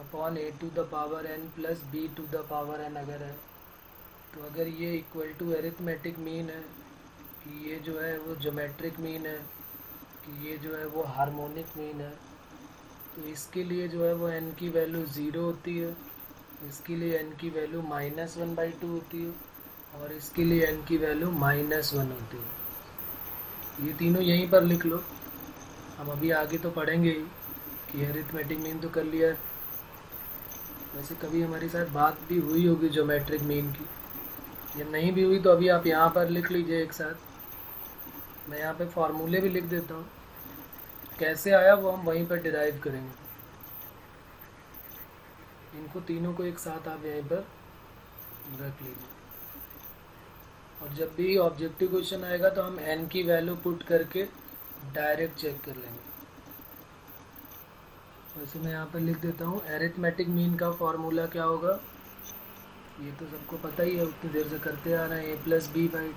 A: upon a to the power n plus b to the power n अगर है, तो अगर ये इक्वल टू एरिथमेटिक मीन है कि ये जो है वो ज्योमेट्रिक मीन है कि ये जो है वो हार्मोनिक मीन है, तो इसके लिए जो है वो n की वैल्यू 0 होती है, इसके लिए n की वैल्यू -1/2 होती है, और इसके लिए n की वैल्यू -1 होती है। ये तीनों यहीं पर लिख लो, हम अभी आगे तो पढ़ेंगे ही कि एरिथमेटिक मीन तो कर लिया है। वैसे कभी हमारे साथ बात भी हुई होगी ज्योमेट्रिक मीन की, ये नहीं भी हुई तो अभी आप यहाँ पर लिख लीजिए एक साथ। मैं यहाँ पे फॉर्मूले भी लिख देता हूँ, कैसे आया वो हम वहीं पर डिराइव करेंगे। इनको तीनों को एक साथ आप यहीं पर रख लीजिए, और जब भी ऑब्जेक्टिव क्वेश्चन आएगा तो हम n की वैल्यू पुट करके डायरेक्ट चेक कर लेंगे। वैसे मैं यहाँ पर लिख देता हूँ, एरिथमेटिक मीन का फॉर्मूला क्या होगा, ये तो सबको पता ही है, उतनी देर से करते आ रहे हैं। A plus B by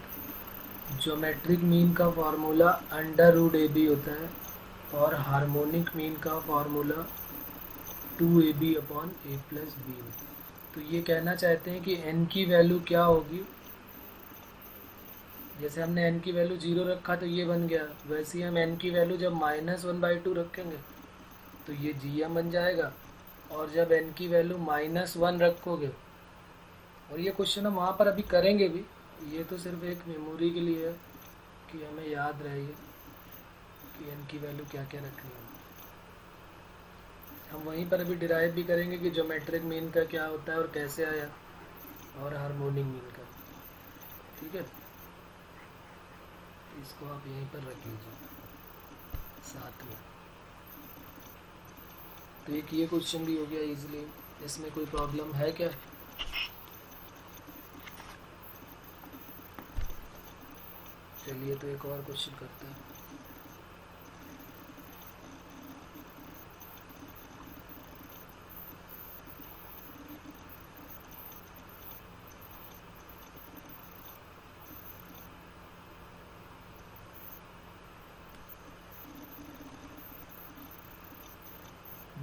A: geometric mean का formula under root a b होता है और हार्मोनिक मीन का formula 2ab upon a plus B होता है। तो ये कहना चाहते हैं कि n की वैल्यू क्या होगी, जैसे हमने n की वैल्यू 0 रखा तो ये बन गया, वैसे ही हम n की वैल्यू जब -1/2 रखेंगे तो ये gm बन जाएगा, और जब n की वैल्यू -1 रखोगे, और ये क्वेश्चन हम वहाँ पर अभी करेंगे भी, ये तो सिर्फ एक मेमोरी के लिए है कि हमें याद रहे कि n की वैल्यू क्या क्या रखनी है। हम वहीं पर अभी डिराइव भी करेंगे कि ज्योमेट्रिक मीन का क्या होता है और कैसे आया, और हार्मोनिक मीन का। ठीक है, इसको आप यहीं पर रख लीजिए साथ में। तो एक ये क्वेश्चन भी हो गया इजीली। इसमें कोई प्रॉब्लम है क्या? चलिए तो एक और क्वेश्चन करते हैं।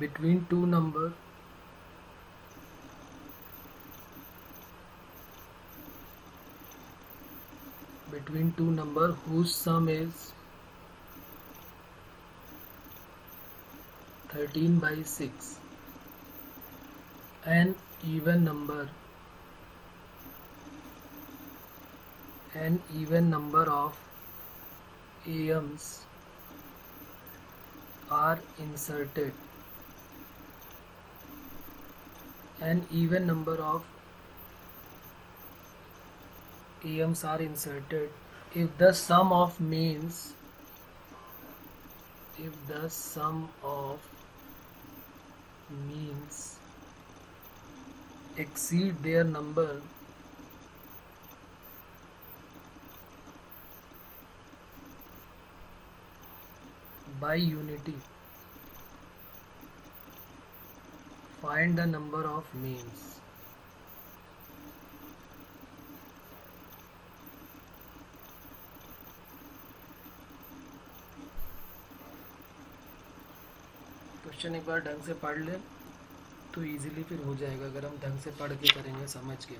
A: Between two number whose sum is 13/6, an even number of AMs are inserted. An even number of AMs are inserted if the sum of means exceed their number by unity. Find the number of means. Question एक बार ढंग से पढ़ ले तो easily फिर हो जाएगा, अगर हम ढंग से पढ़ के करेंगे, समझ के।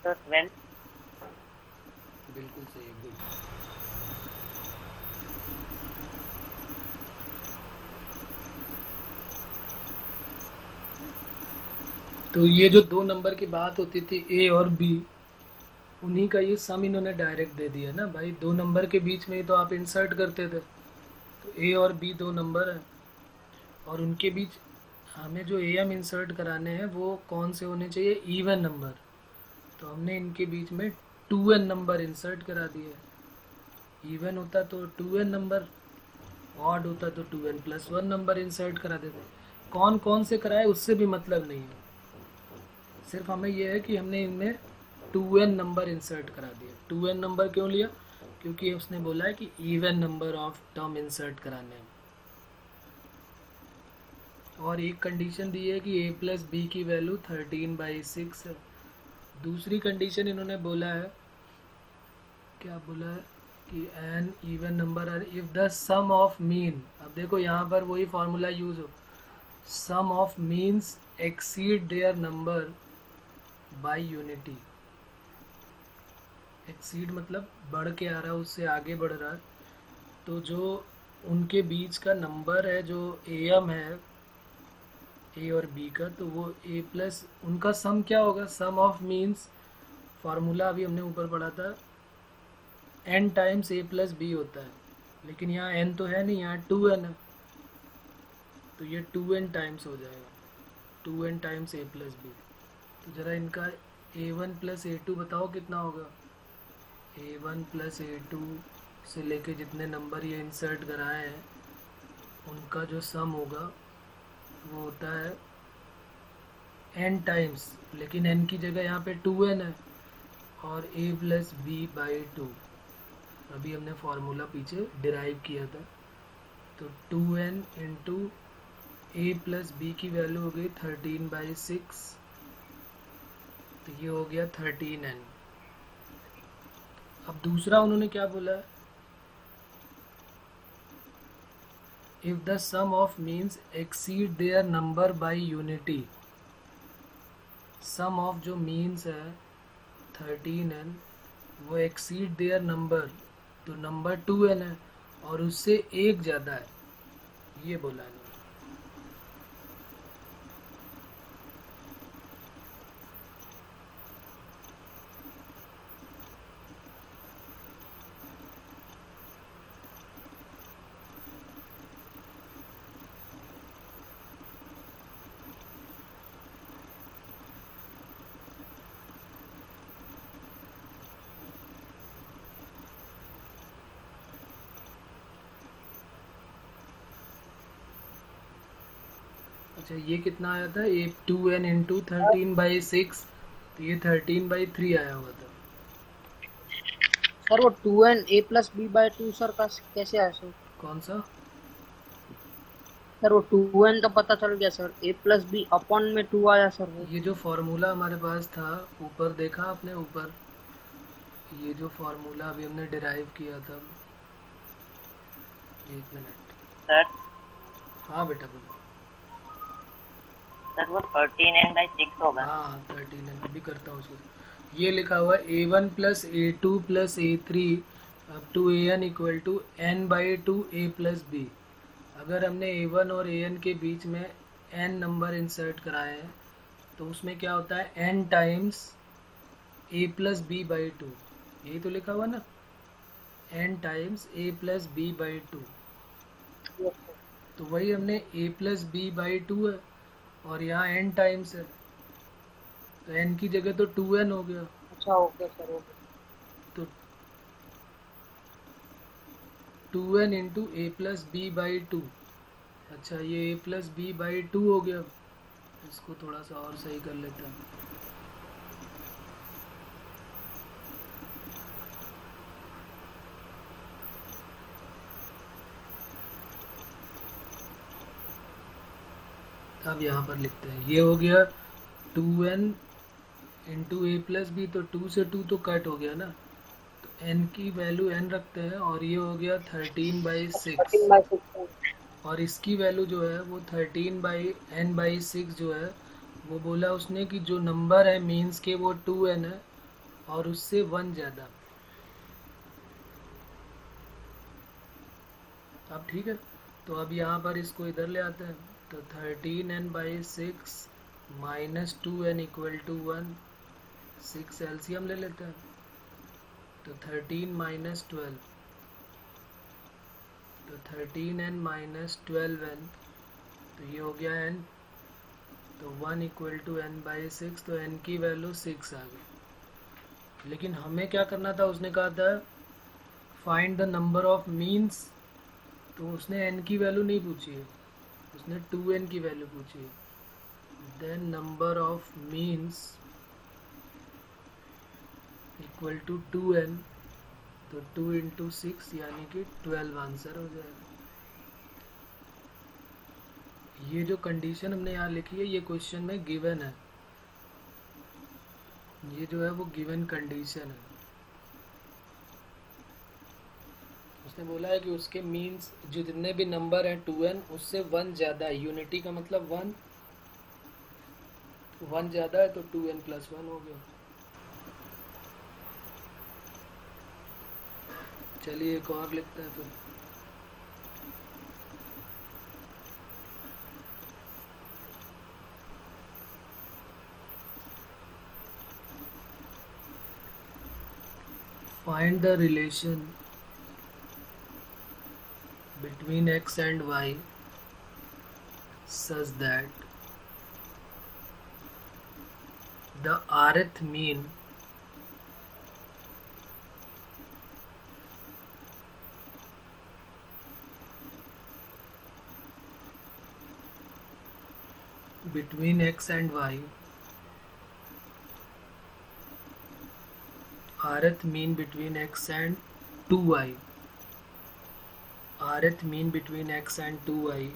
C: So when
A: बिल्कुल सही, गुड। तो ये जो दो नंबर की बात होती थी ए और बी, उन्हीं का ये सम इन्होंने डायरेक्ट दे दिया ना भाई। दो नंबर के बीच में ही तो आप इंसर्ट करते थे, तो ए और बी दो नंबर है और उनके बीच हमें जो ए एम इंसर्ट कराने हैं वो कौन से होने चाहिए? Even number. तो हमने इनके बीच में 2n नंबर इंसर्ट करा दिए। इवन होता तो 2n नंबर, ऑड होता तो 2n + 1 नंबर इंसर्ट करा देते। कौन कौन से कराए उससे भी मतलब नहीं है, सिर्फ हमें यह है कि हमने इनमें 2n नंबर इंसर्ट करा दिया। 2n नंबर क्यों लिया? क्योंकि उसने बोला है कि even number of term insert कराने हैं। और एक कंडीशन दी है कि a + b की वैल्यू 13/6 है। दूसरी कंडीशन इन्होंने बोला है, क्या बोला है कि n even number are if the sum of mean. अब देखो यहाँ पर वही फार्मूला यूज हो, sum of means exceed their number by unity. Exceed मतलब बढ़ के आ रहा है, उससे आगे बढ़ रहा है। तो जो उनके बीच का नंबर है, जो एम है ए और बी का, तो वो a प्लस उनका सम क्या होगा? सम ऑफ मीन्स फार्मूला अभी हमने ऊपर पढ़ा था, n times a plus B होता है, लेकिन यहाँ n तो है नहीं, यहाँ 2n है, तो ये 2n टाइम्स हो जाएगा, 2n times a plus B. तो ज़रा इनका a1 प्लस a2 बताओ कितना होगा। a1 प्लस a2 से लेके जितने नंबर ये इंसर्ट कराए हैं उनका जो सम होगा वो होता है n टाइम्स, लेकिन n की जगह यहाँ पे 2n है, और a प्लस बी बाई 2। अभी हमने फार्मूला पीछे डिराइव किया था, तो 2n into A plus B की वैल्यू हो गई 13/6, तो ये हो गया 13n। अब दूसरा उन्होंने क्या बोला है, if the sum of means exceed their number by unity. Sum of जो मीन्स है 13n वो एक्सीड देयर नंबर, तो नंबर 2n है और उससे एक ज़्यादा है, ये बोला है। अच्छा ये कितना आया था, ये 2n इंटू 13/6, तो ये 13/3 आया हुआ था।
B: सर वो 2n a plus B by 2 sir का कैसे आया सर?
A: कौन सा?
B: सर वो 2n तो पता चल गया sir, a plus B upon में 2 आया सर वो।
A: ये जो फार्मूला हमारे पास था ऊपर, देखा आपने ऊपर, ये जो फार्मूला अभी हमने डिराइव किया था, एक मिनट।
C: सर
A: हाँ बेटा बोलो।
C: सर वो 13n/6 होगा।
A: हाँ 13n, अभी करता हूँ उसको। ये लिखा हुआ है a1 plus a2 plus a3 up to an equal to n/2 a plus B. अगर हमने a1 और an के बीच में n नंबर इंसर्ट कराए हैं तो उसमें क्या होता है, n times a plus B by 2, यही तो लिखा हुआ ना, n times a plus B by 2। तो वही हमने a प्लस बी बाई 2 है और यहाँ n टाइम्स है, तो n की जगह तो 2n हो गया।
B: अच्छा ओके सर ओके।
A: तो 2n into A plus B by 2। अच्छा ये a प्लस बी बाई 2 हो गया, इसको थोड़ा सा और सही कर लेते हैं। अब यहाँ पर लिखते हैं, ये हो गया 2n into A plus B, तो 2 से 2 तो कट हो गया ना, तो n की वैल्यू n रखते हैं, और ये हो गया 13/6,
B: 13/6
A: और इसकी वैल्यू जो है वो 13/n/6 जो है वो बोला उसने कि जो नंबर है मीन्स के वो 2n है और उससे 1 ज़्यादा। अब ठीक है, तो अब यहाँ पर इसको इधर ले आते हैं, तो 13n/6 minus 2n equal to 1, 6 LCM ले लेते हैं, तो 13 माइनस 12, तो 13n माइनस 12n, तो ये हो गया n, तो 1 इक्वल टू n/6, तो n की वैल्यू 6 आ गई। लेकिन हमें क्या करना था, उसने कहा था find the number of means, तो उसने n की वैल्यू नहीं पूछी है, उसने 2n की वैल्यू पूछी है। Then number of means equal to 2n, तो 2 इंटू 6 यानी कि 12 आंसर हो जाएगा। ये जो कंडीशन हमने यहाँ लिखी है ये क्वेश्चन में गिवन है, ये जो है वो गिवन कंडीशन है। उसने बोला है कि उसके मीन्स जो जितने भी नंबर हैं 2n उससे 1 ज़्यादा है, यूनिटी का मतलब 1 ज़्यादा है, तो 2n प्लस 1 हो गया। चलिए एक और लिखते हैं फिर। Find the relation between x and y such that the rth mean between x and y, rth mean between x and 2y, rth mean between x and 2y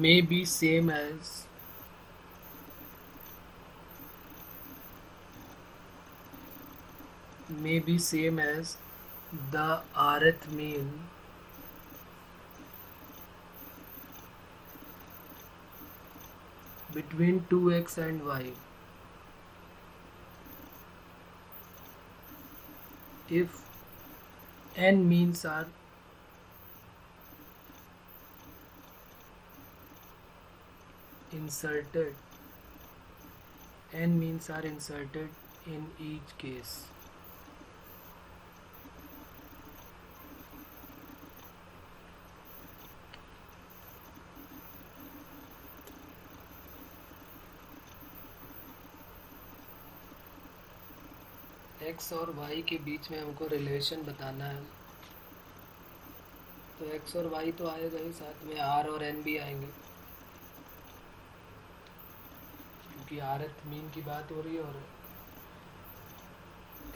A: may be same as the rth mean between 2x and y. If n means are inserted in each case. x और y के बीच में हमको relation बताना है, तो x और y तो आएगा ही, साथ में r और n भी आएंगे, क्योंकि rth मीन की बात हो रही है और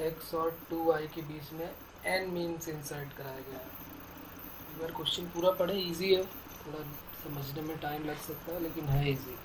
A: x और 2y के बीच में n मीन्स इंसर्ट कराया गया है। एक बार क्वेश्चन पूरा पढ़े, इजी है, थोड़ा समझने में टाइम लग सकता है लेकिन है इजी।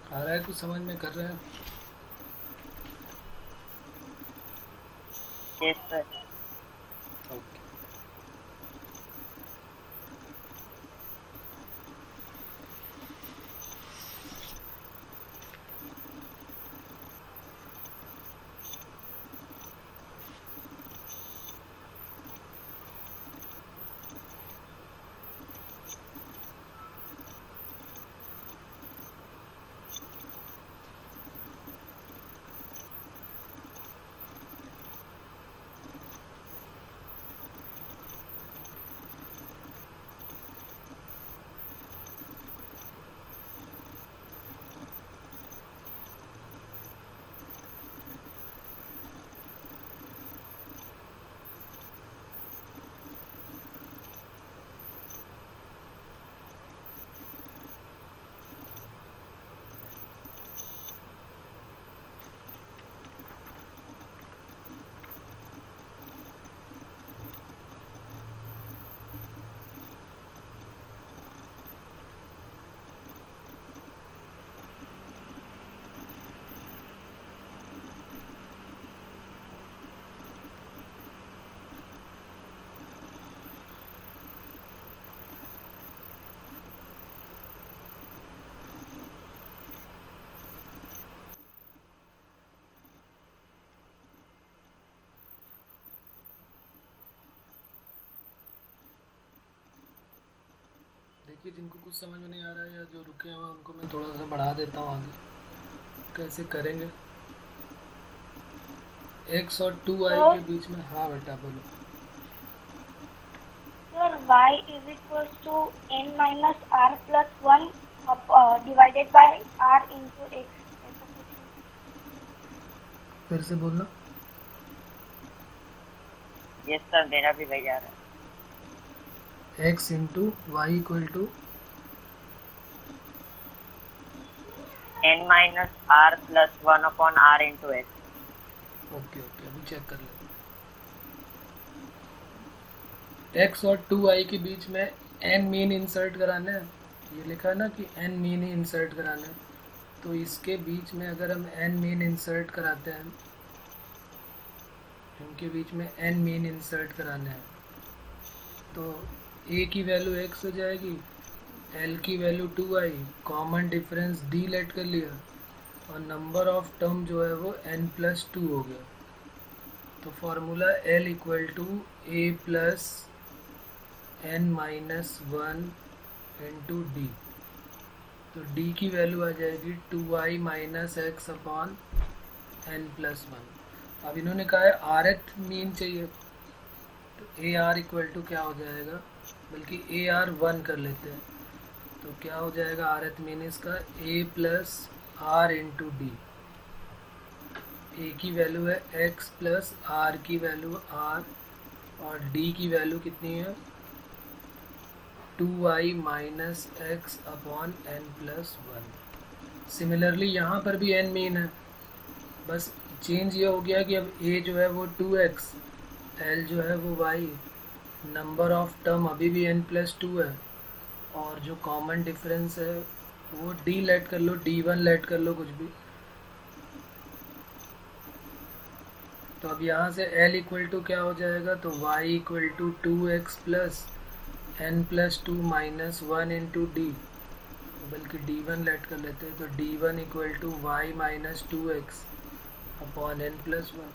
A: आ रहा है कुछ समझ में, कर रहे हैं?
C: Yes sir.
A: ओके। देखिए, जिनको कुछ समझ में नहीं आ रहा है या जो रुके हुए हैं उनको मैं थोड़ा सा बढ़ा देता हूँ आगे। कैसे करेंगे? x और 2i के बीच में। हाँ बेटा बोलो।
D: Sir, y is equals to n minus r plus 1 divided by r into x.
A: फिर से बोलना।
C: यस सर, मेरा भी वही आ रहा है।
A: x into Y equal to
C: n minus R plus 1 upon R into X.
A: Okay okay, अभी check कर लेते हैं। x और 2i के बीच में n मीन इंसर्ट कराना है। ये लिखा है ना कि n मीन ही इंसर्ट कराना है, तो इसके बीच में अगर हम n मीन इंसर्ट कराते हैं, इनके बीच में n मीन इंसर्ट कराना है, तो a की वैल्यू x हो जाएगी, l की value 2i, common difference d let कर लिया, और नंबर ऑफ टर्म जो है वो n+2 हो गया। तो formula l equal to a plus n minus 1 into D. तो d की वैल्यू आ जाएगी 2i minus x upon n+1। अब इन्होंने कहा है rth मीन चाहिए, तो ए आर इक्वल टू क्या हो जाएगा, बल्कि ए आर 1 कर लेते हैं। तो क्या हो जाएगा rth मीन इसका a plus r into d. A की वैल्यू है x प्लस आर की वैल्यू r, और d की वैल्यू कितनी है 2i minus x upon n+1। Similarly यहाँ पर भी n मीन है, बस चेंज ये हो गया कि अब a जो है वो 2x, l जो है वो y, नंबर ऑफ टर्म अभी भी n+2 है, और जो कॉमन डिफरेंस है वो d लेट कर लो, d1 लेट कर लो, कुछ भी। तो अब यहाँ से l इक्वल टू क्या हो जाएगा, तो y equal to 2x plus n+2 minus 1 into D, बल्कि d1 लेट कर लेते हैं। तो d1 equal to y minus 2x upon n+1।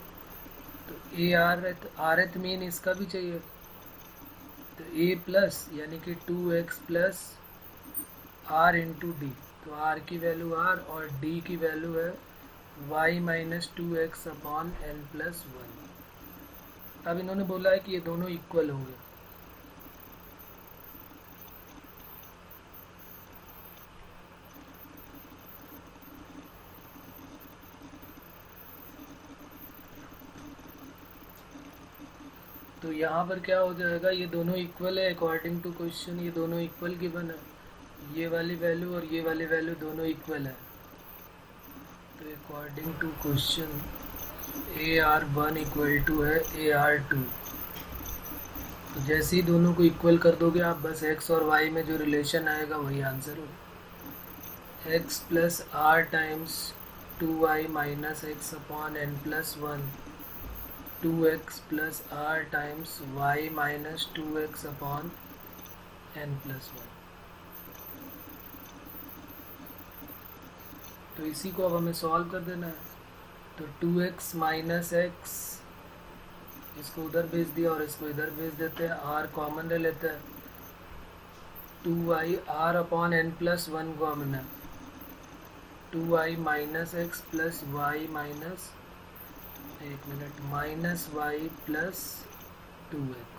A: तो ए आरथ मीन इसका भी चाहिए, तो a प्लस यानी कि 2x plus r into D. तो r की वैल्यू r और d की वैल्यू है y minus 2x upon n+1। अब इन्होंने बोला है कि ये दोनों इक्वल होंगे। तो यहाँ पर क्या हो जाएगा, ये दोनों इक्वल है अकॉर्डिंग टू क्वेश्चन, ये दोनों इक्वल गिवन है, ये वाली वैल्यू और ये वाली वैल्यू दोनों इक्वल है। तो according to question AR1 equal to है AR2। तो जैसे ही दोनों को इक्वल कर दोगे आप, बस x और y में जो रिलेशन आएगा वही आंसर होगा। x plus r times 2y minus x upon n plus 1, 2x plus r times y minus 2x upon n plus 1। तो इसी को अब हमें सॉल्व कर देना है। तो 2x माइनस एक्स, इसको उधर भेज दिया और इसको इधर भेज देते हैं, r कॉमन ले लेते हैं, 2y r upon n plus 1 common है, 2y minus x plus y minus, एक minute, minus y plus 2x।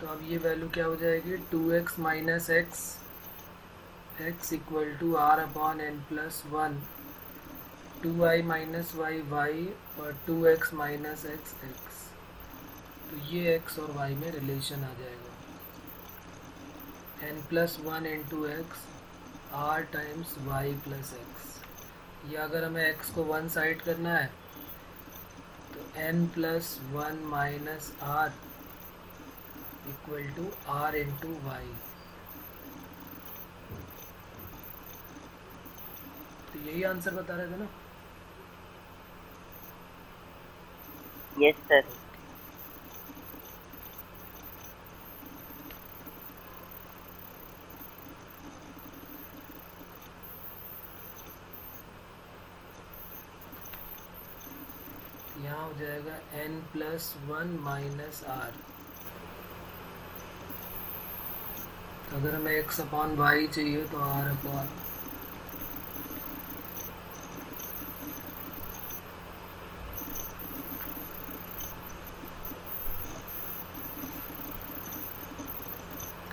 A: तो अब ये वैल्यू क्या हो जाएगी, 2x minus x, x equal to r upon n plus 1, 2y minus y y और 2x minus x x. तो ये x और y में रिलेशन आ जाएगा, n plus 1 into x r times y plus x. या अगर हमें x को वन साइड करना है तो n plus 1 minus r equal to r into Y. तो यही आंसर बता रहे थे ना?
C: Yes sir.
A: यहाँ हो जाएगा n प्लस 1 माइनस r। अगर हमें x अपॉन वाई चाहिए तो r upon,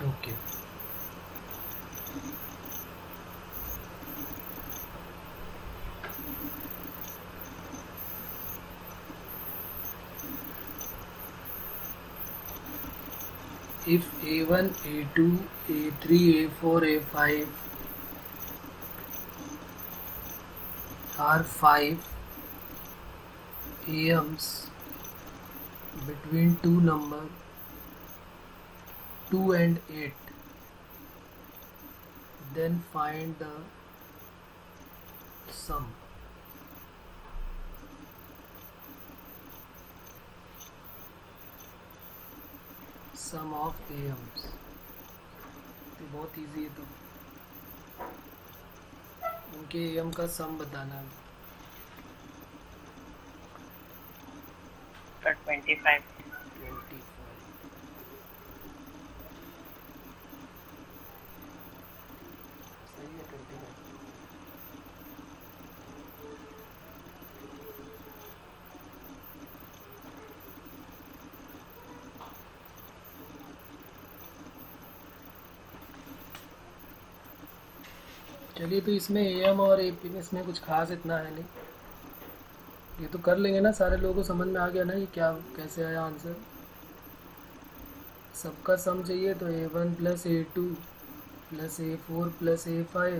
A: okay. If A1, A2, A3, A4, A5 are 5 AMs between two numbers 2 and 8, then find the sum। Sum of AMs। तो बहुत easy है, तो उनके AM का सम बताना है।
C: सर 25।
A: 25। सही है, 25। चलिए, तो इसमें AM और AP में इसमें कुछ खास इतना है नहीं, ये तो कर लेंगे ना। सारे लोगों को समझ में आ गया ना ये क्या कैसे आया आंसर। सबका सम चाहिए तो A1 plus A2 plus A4 plus A5,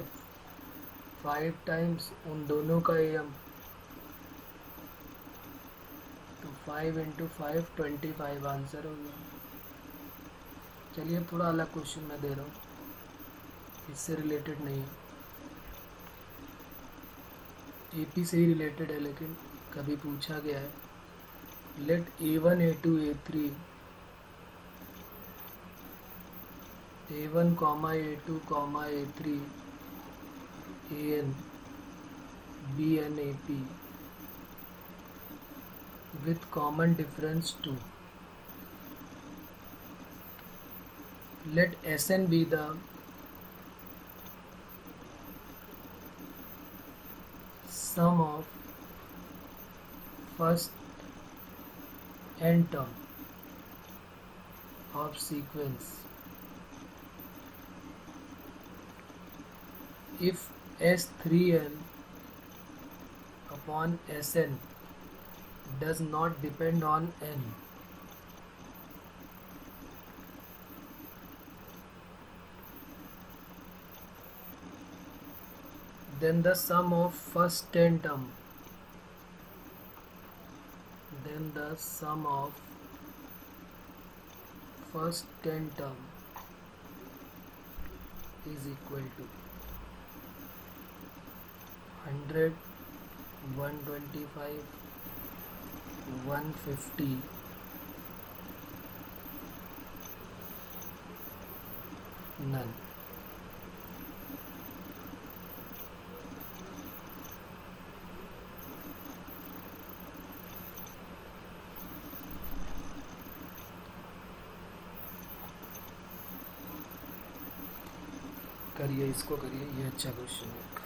A: 5 times उन दोनों का AM, तो 5 इंटू 5 25 आंसर हो गया। चलिए, अब थोड़ा अलग क्वेश्चन मैं दे रहा हूँ, इससे रिलेटेड नहीं है, AP से ही रिलेटेड है लेकिन कभी पूछा गया है। Let A1 A2 A3 A1 comma A2 comma A3 AN BN AP with common difference 2। Let SN be the sum of first n term of sequence if S3n upon Sn does not depend on n। Then the sum of first 10 term, then the sum of first 10 term is equal to 100, 125, 150, none. करिए इसको, करिए, ये अच्छा question है।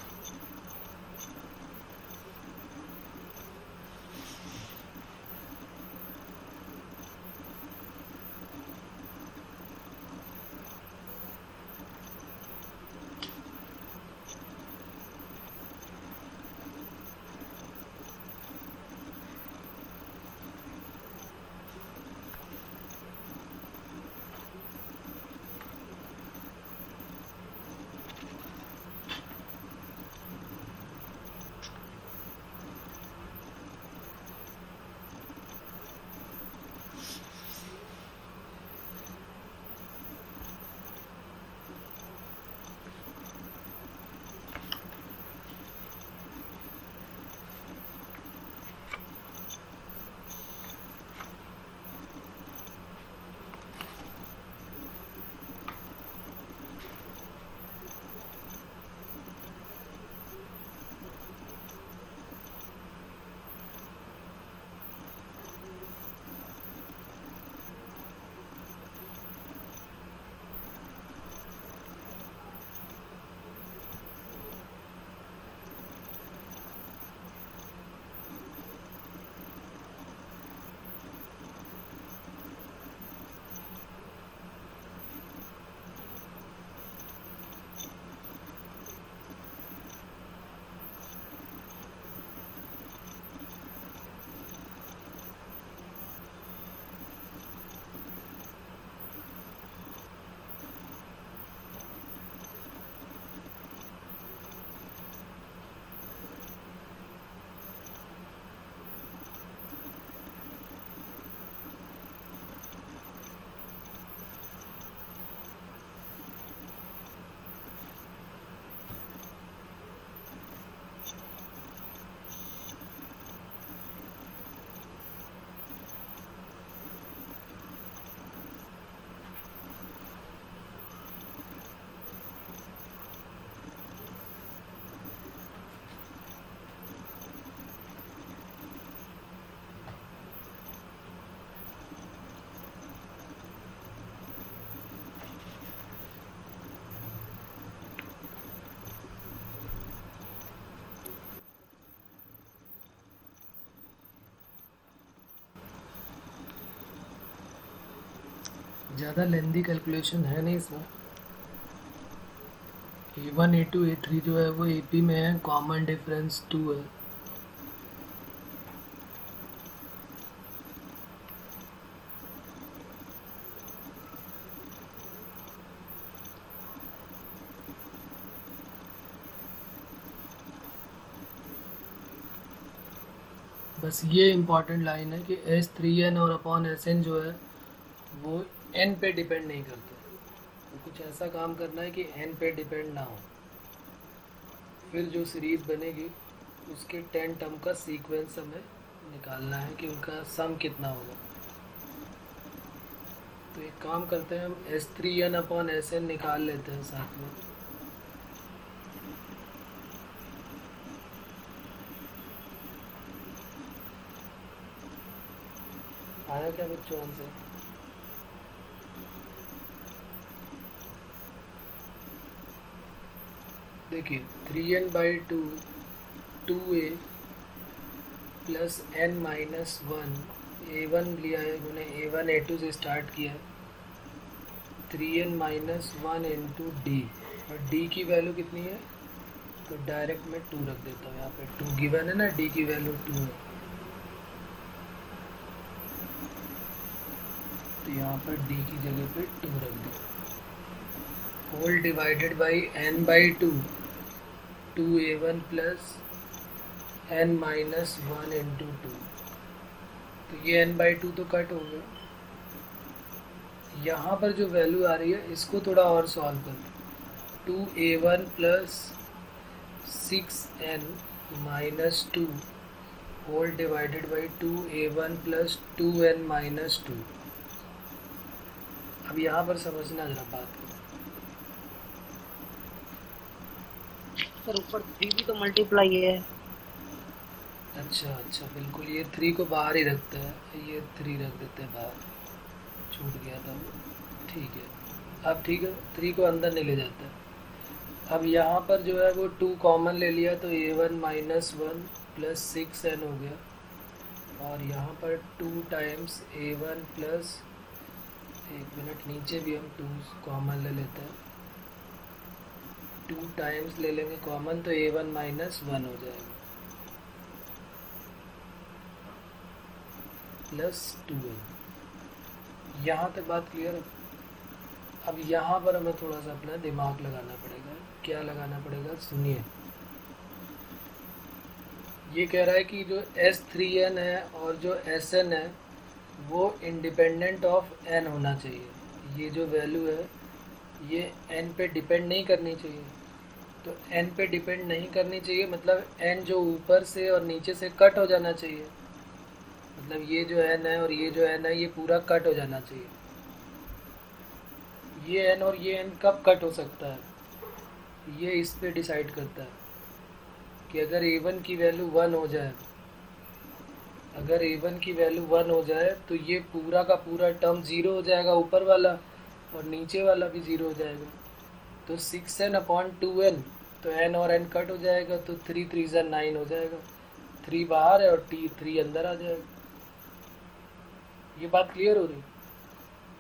A: ज़्यादा लेंदी calculation है नहीं इसमें। A1, A2, A3 जो है वो AP में है, कॉमन डिफरेंस 2 है। बस ये इम्पॉर्टेंट लाइन है कि S3n और अपॉन Sn जो है वो n पे डिपेंड नहीं करते। तो कुछ ऐसा काम करना है कि n पे डिपेंड ना हो, फिर जो सीरीज बनेगी उसके 10 टर्म का सीक्वेंस हमें निकालना है कि उनका सम कितना होगा। तो एक काम करते हैं, हम S3n अपॉन Sn निकाल लेते हैं साथ में। आया क्या बच्चों आंसर? देखिए 3n/2 2a plus n minus 1, a1 लिया है उन्होंने, a1 a2 से स्टार्ट किया है, 3n माइनस 1 इंटू डी, और d की वैल्यू कितनी है तो डायरेक्ट मैं 2 रख देता हूँ। यहाँ पे 2 गिवन है ना, d की वैल्यू 2 है, तो यहाँ पर d की जगह पे 2 रख दो। Whole divided by n/2 2a1 plus n minus 1 into 2, तो ये n/2 तो कट हो गया। यहाँ पर जो वैल्यू आ रही है इसको थोड़ा और सॉल्व कर, 2a1 plus 6n minus 2 whole divided by 2a1 plus 2n minus 2। अब यहाँ पर समझना जरा बात को।
B: सर ऊपर 3 भी तो मल्टीप्लाई है।
A: अच्छा अच्छा, बिल्कुल, ये 3 को बाहर ही रखते हैं, ये 3 रख देते हैं बाहर, छूट गया था वो। ठीक है, अब ठीक है, 3 को अंदर नहीं ले जाते। अब यहाँ पर जो है वो 2 कॉमन ले लिया तो a1 माइनस 1 प्लस 6n हो गया, और यहाँ पर 2 टाइम्स a1 प्लस, एक मिनट, नीचे भी हम 2 कॉमन ले लेते हैं, 2 टाइम्स ले लेंगे कॉमन तो a1 माइनस 1 हो जाएगा प्लस 2n। यहाँ तक बात क्लियर है। अब यहाँ पर हमें थोड़ा सा अपना दिमाग लगाना पड़ेगा। क्या लगाना पड़ेगा, सुनिए। ये कह रहा है कि जो S3n है और जो Sn है वो इंडिपेंडेंट ऑफ n होना चाहिए। ये जो वैल्यू है ये n पे डिपेंड नहीं करनी चाहिए। तो n पे डिपेंड नहीं करनी चाहिए मतलब n जो ऊपर से और नीचे से कट हो जाना चाहिए। मतलब ये जो n है और ये जो n है ये पूरा कट हो जाना चाहिए। ये n और ये n कब कट हो सकता है, ये इस पे डिसाइड करता है कि अगर a1 की वैल्यू 1 हो जाए, अगर a1 की वैल्यू 1 हो जाए तो ये पूरा का पूरा टर्म 0 हो जाएगा, ऊपर वाला, और नीचे वाला भी 0 हो जाएगा। तो 6n अपॉन 2n, तो n और n कट हो जाएगा, तो 3 3 9 हो जाएगा। 3 बाहर है और 3 अंदर आ जाएगा। ये बात क्लियर हो रही।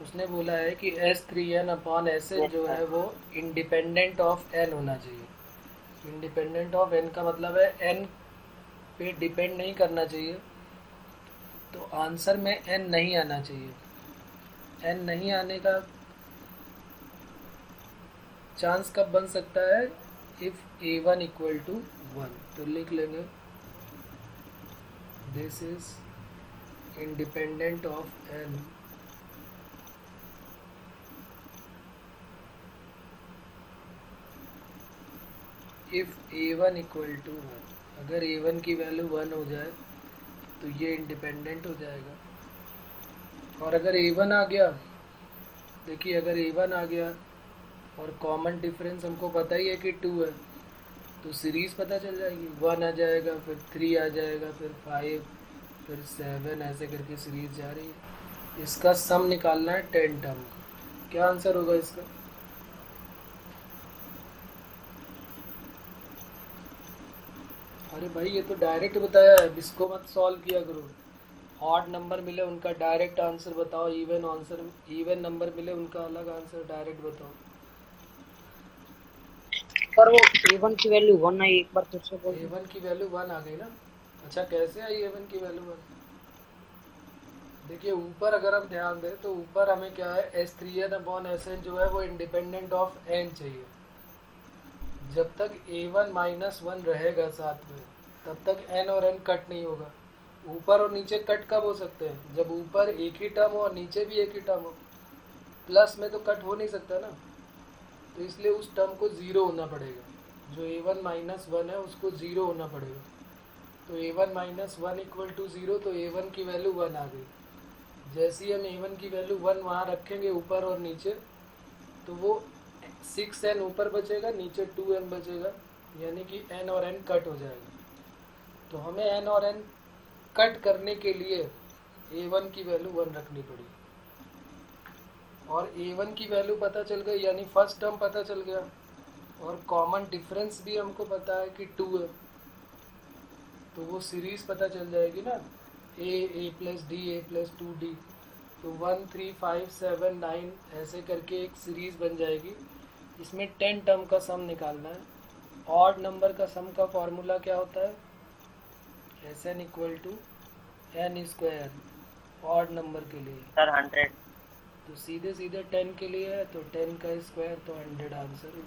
A: उसने बोला है कि S3n अपॉन Sn जो है वो इंडिपेंडेंट ऑफ n होना चाहिए। इंडिपेंडेंट ऑफ n का मतलब है n पे डिपेंड नहीं करना चाहिए। तो आंसर में n नहीं आना चाहिए। n नहीं आने का चांस कब बन सकता है, इफ a1 इक्वल टू 1। तो लिख लेंगे this is independent of n if a1 equal to 1। अगर a1 की वैल्यू 1 हो जाए तो ये इंडिपेंडेंट हो जाएगा। और अगर a1 आ गया, देखिए अगर a1 आ गया और कॉमन डिफरेंस हमको पता ही है कि 2 है, तो सीरीज पता चल जाएगी। 1 आ जाएगा, फिर 3 आ जाएगा, फिर 5, फिर 7, ऐसे करके सीरीज जा रही है। इसका सम निकालना है 10 टर्म का। क्या आंसर होगा इसका, अरे भाई ये तो डायरेक्ट बताया है, इसको मत सॉल्व किया करो। ऑड नंबर मिले उनका डायरेक्ट आंसर बताओ, इवन नंबर मिले उनका अलग आंसर डायरेक्ट बताओ।
B: पर वो a1 की वैल्यू 1 आई, एक बार फिर से बोल।
A: a1 की वैल्यू 1 आ गई ना। अच्छा, कैसे आई a1 की वैल्यू 1? देखिए ऊपर अगर हम ध्यान दें तो ऊपर हमें क्या है, S3n अपॉन Sn जो है वो इंडिपेंडेंट ऑफ n चाहिए। जब तक a1 माइनस 1 रहेगा साथ में तब तक n और n कट नहीं होगा। ऊपर और नीचे कट कब हो सकते हैं, जब ऊपर एक ही टर्म हो और नीचे भी एक ही टर्म हो। प्लस में तो कट हो नहीं सकता ना, तो इसलिए उस टर्म को 0 होना पड़ेगा। जो a1 माइनस 1 है उसको 0 होना पड़ेगा। तो a1 माइनस 1 इक्वल टू 0, तो a1 की वैल्यू 1 आ गई। जैसे ही हम a1 की वैल्यू 1 वहाँ रखेंगे ऊपर और नीचे, तो वो 6n ऊपर बचेगा, नीचे 2n बचेगा, यानी कि n और n कट हो जाएगा। तो हमें n और n कट करने के लिए a1 की वैल्यू 1 रखनी पड़ी, और a1 की वैल्यू पता चल गई, यानी फर्स्ट टर्म पता चल गया, और कॉमन डिफरेंस भी हमको पता है कि 2 है। तो वो सीरीज पता चल जाएगी ना, a plus D, a plus 2d। तो 1 3 5 7 9 ऐसे करके एक सीरीज बन जाएगी। इसमें 10 टर्म का सम निकालना है। ऑड नंबर का सम का फॉर्मूला क्या होता है, Sn equal to n square, odd number के लिए
C: सर 100।
A: तो सीधे सीधे 10 के लिए है तो 10 का स्क्वायर, तो 100 आंसर है।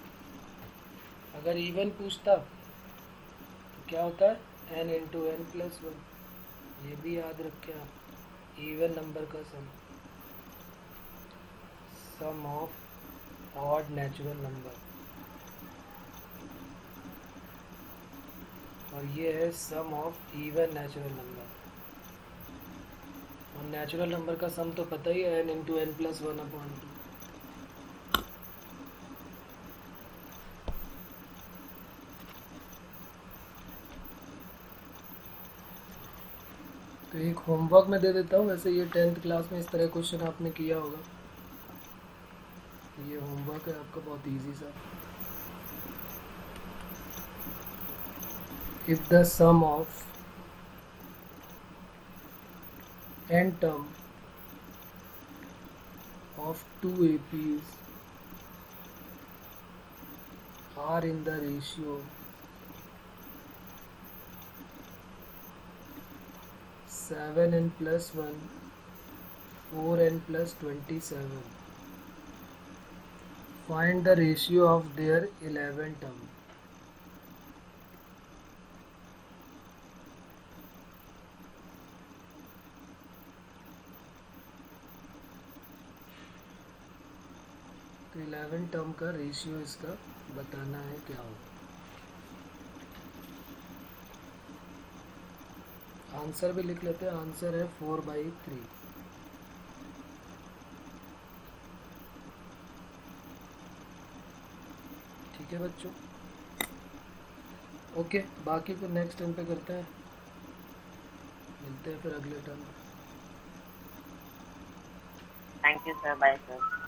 A: अगर इवन पूछता तो क्या होता है, n इंटू n प्लस 1। ये भी याद रखें आप, इवन नंबर का सम ऑफ ऑड नेचुरल नंबर। और ये है sum of even natural number. और नेचुरल नंबर का सम तो पता ही है, n इंटू एन प्लस 1/2। तो एक होमवर्क में दे देता हूँ, वैसे ये 10th क्लास में इस तरह क्वेश्चन आपने किया होगा। ये होमवर्क है आपका बहुत इजी सा। If the sum of n term of two APs are in the ratio 7n plus 1 4n plus 27, find the ratio of their 11 term। तो 11 टर्म का रेशियो इसका बताना है क्या होगा। आंसर भी लिख लेते हैं, आंसर है 4/3। ठीक है बच्चों, ओके, बाकी फिर नेक्स्ट टाइम पे करते हैं, मिलते हैं फिर अगले term.
C: Thank you sir, bye sir.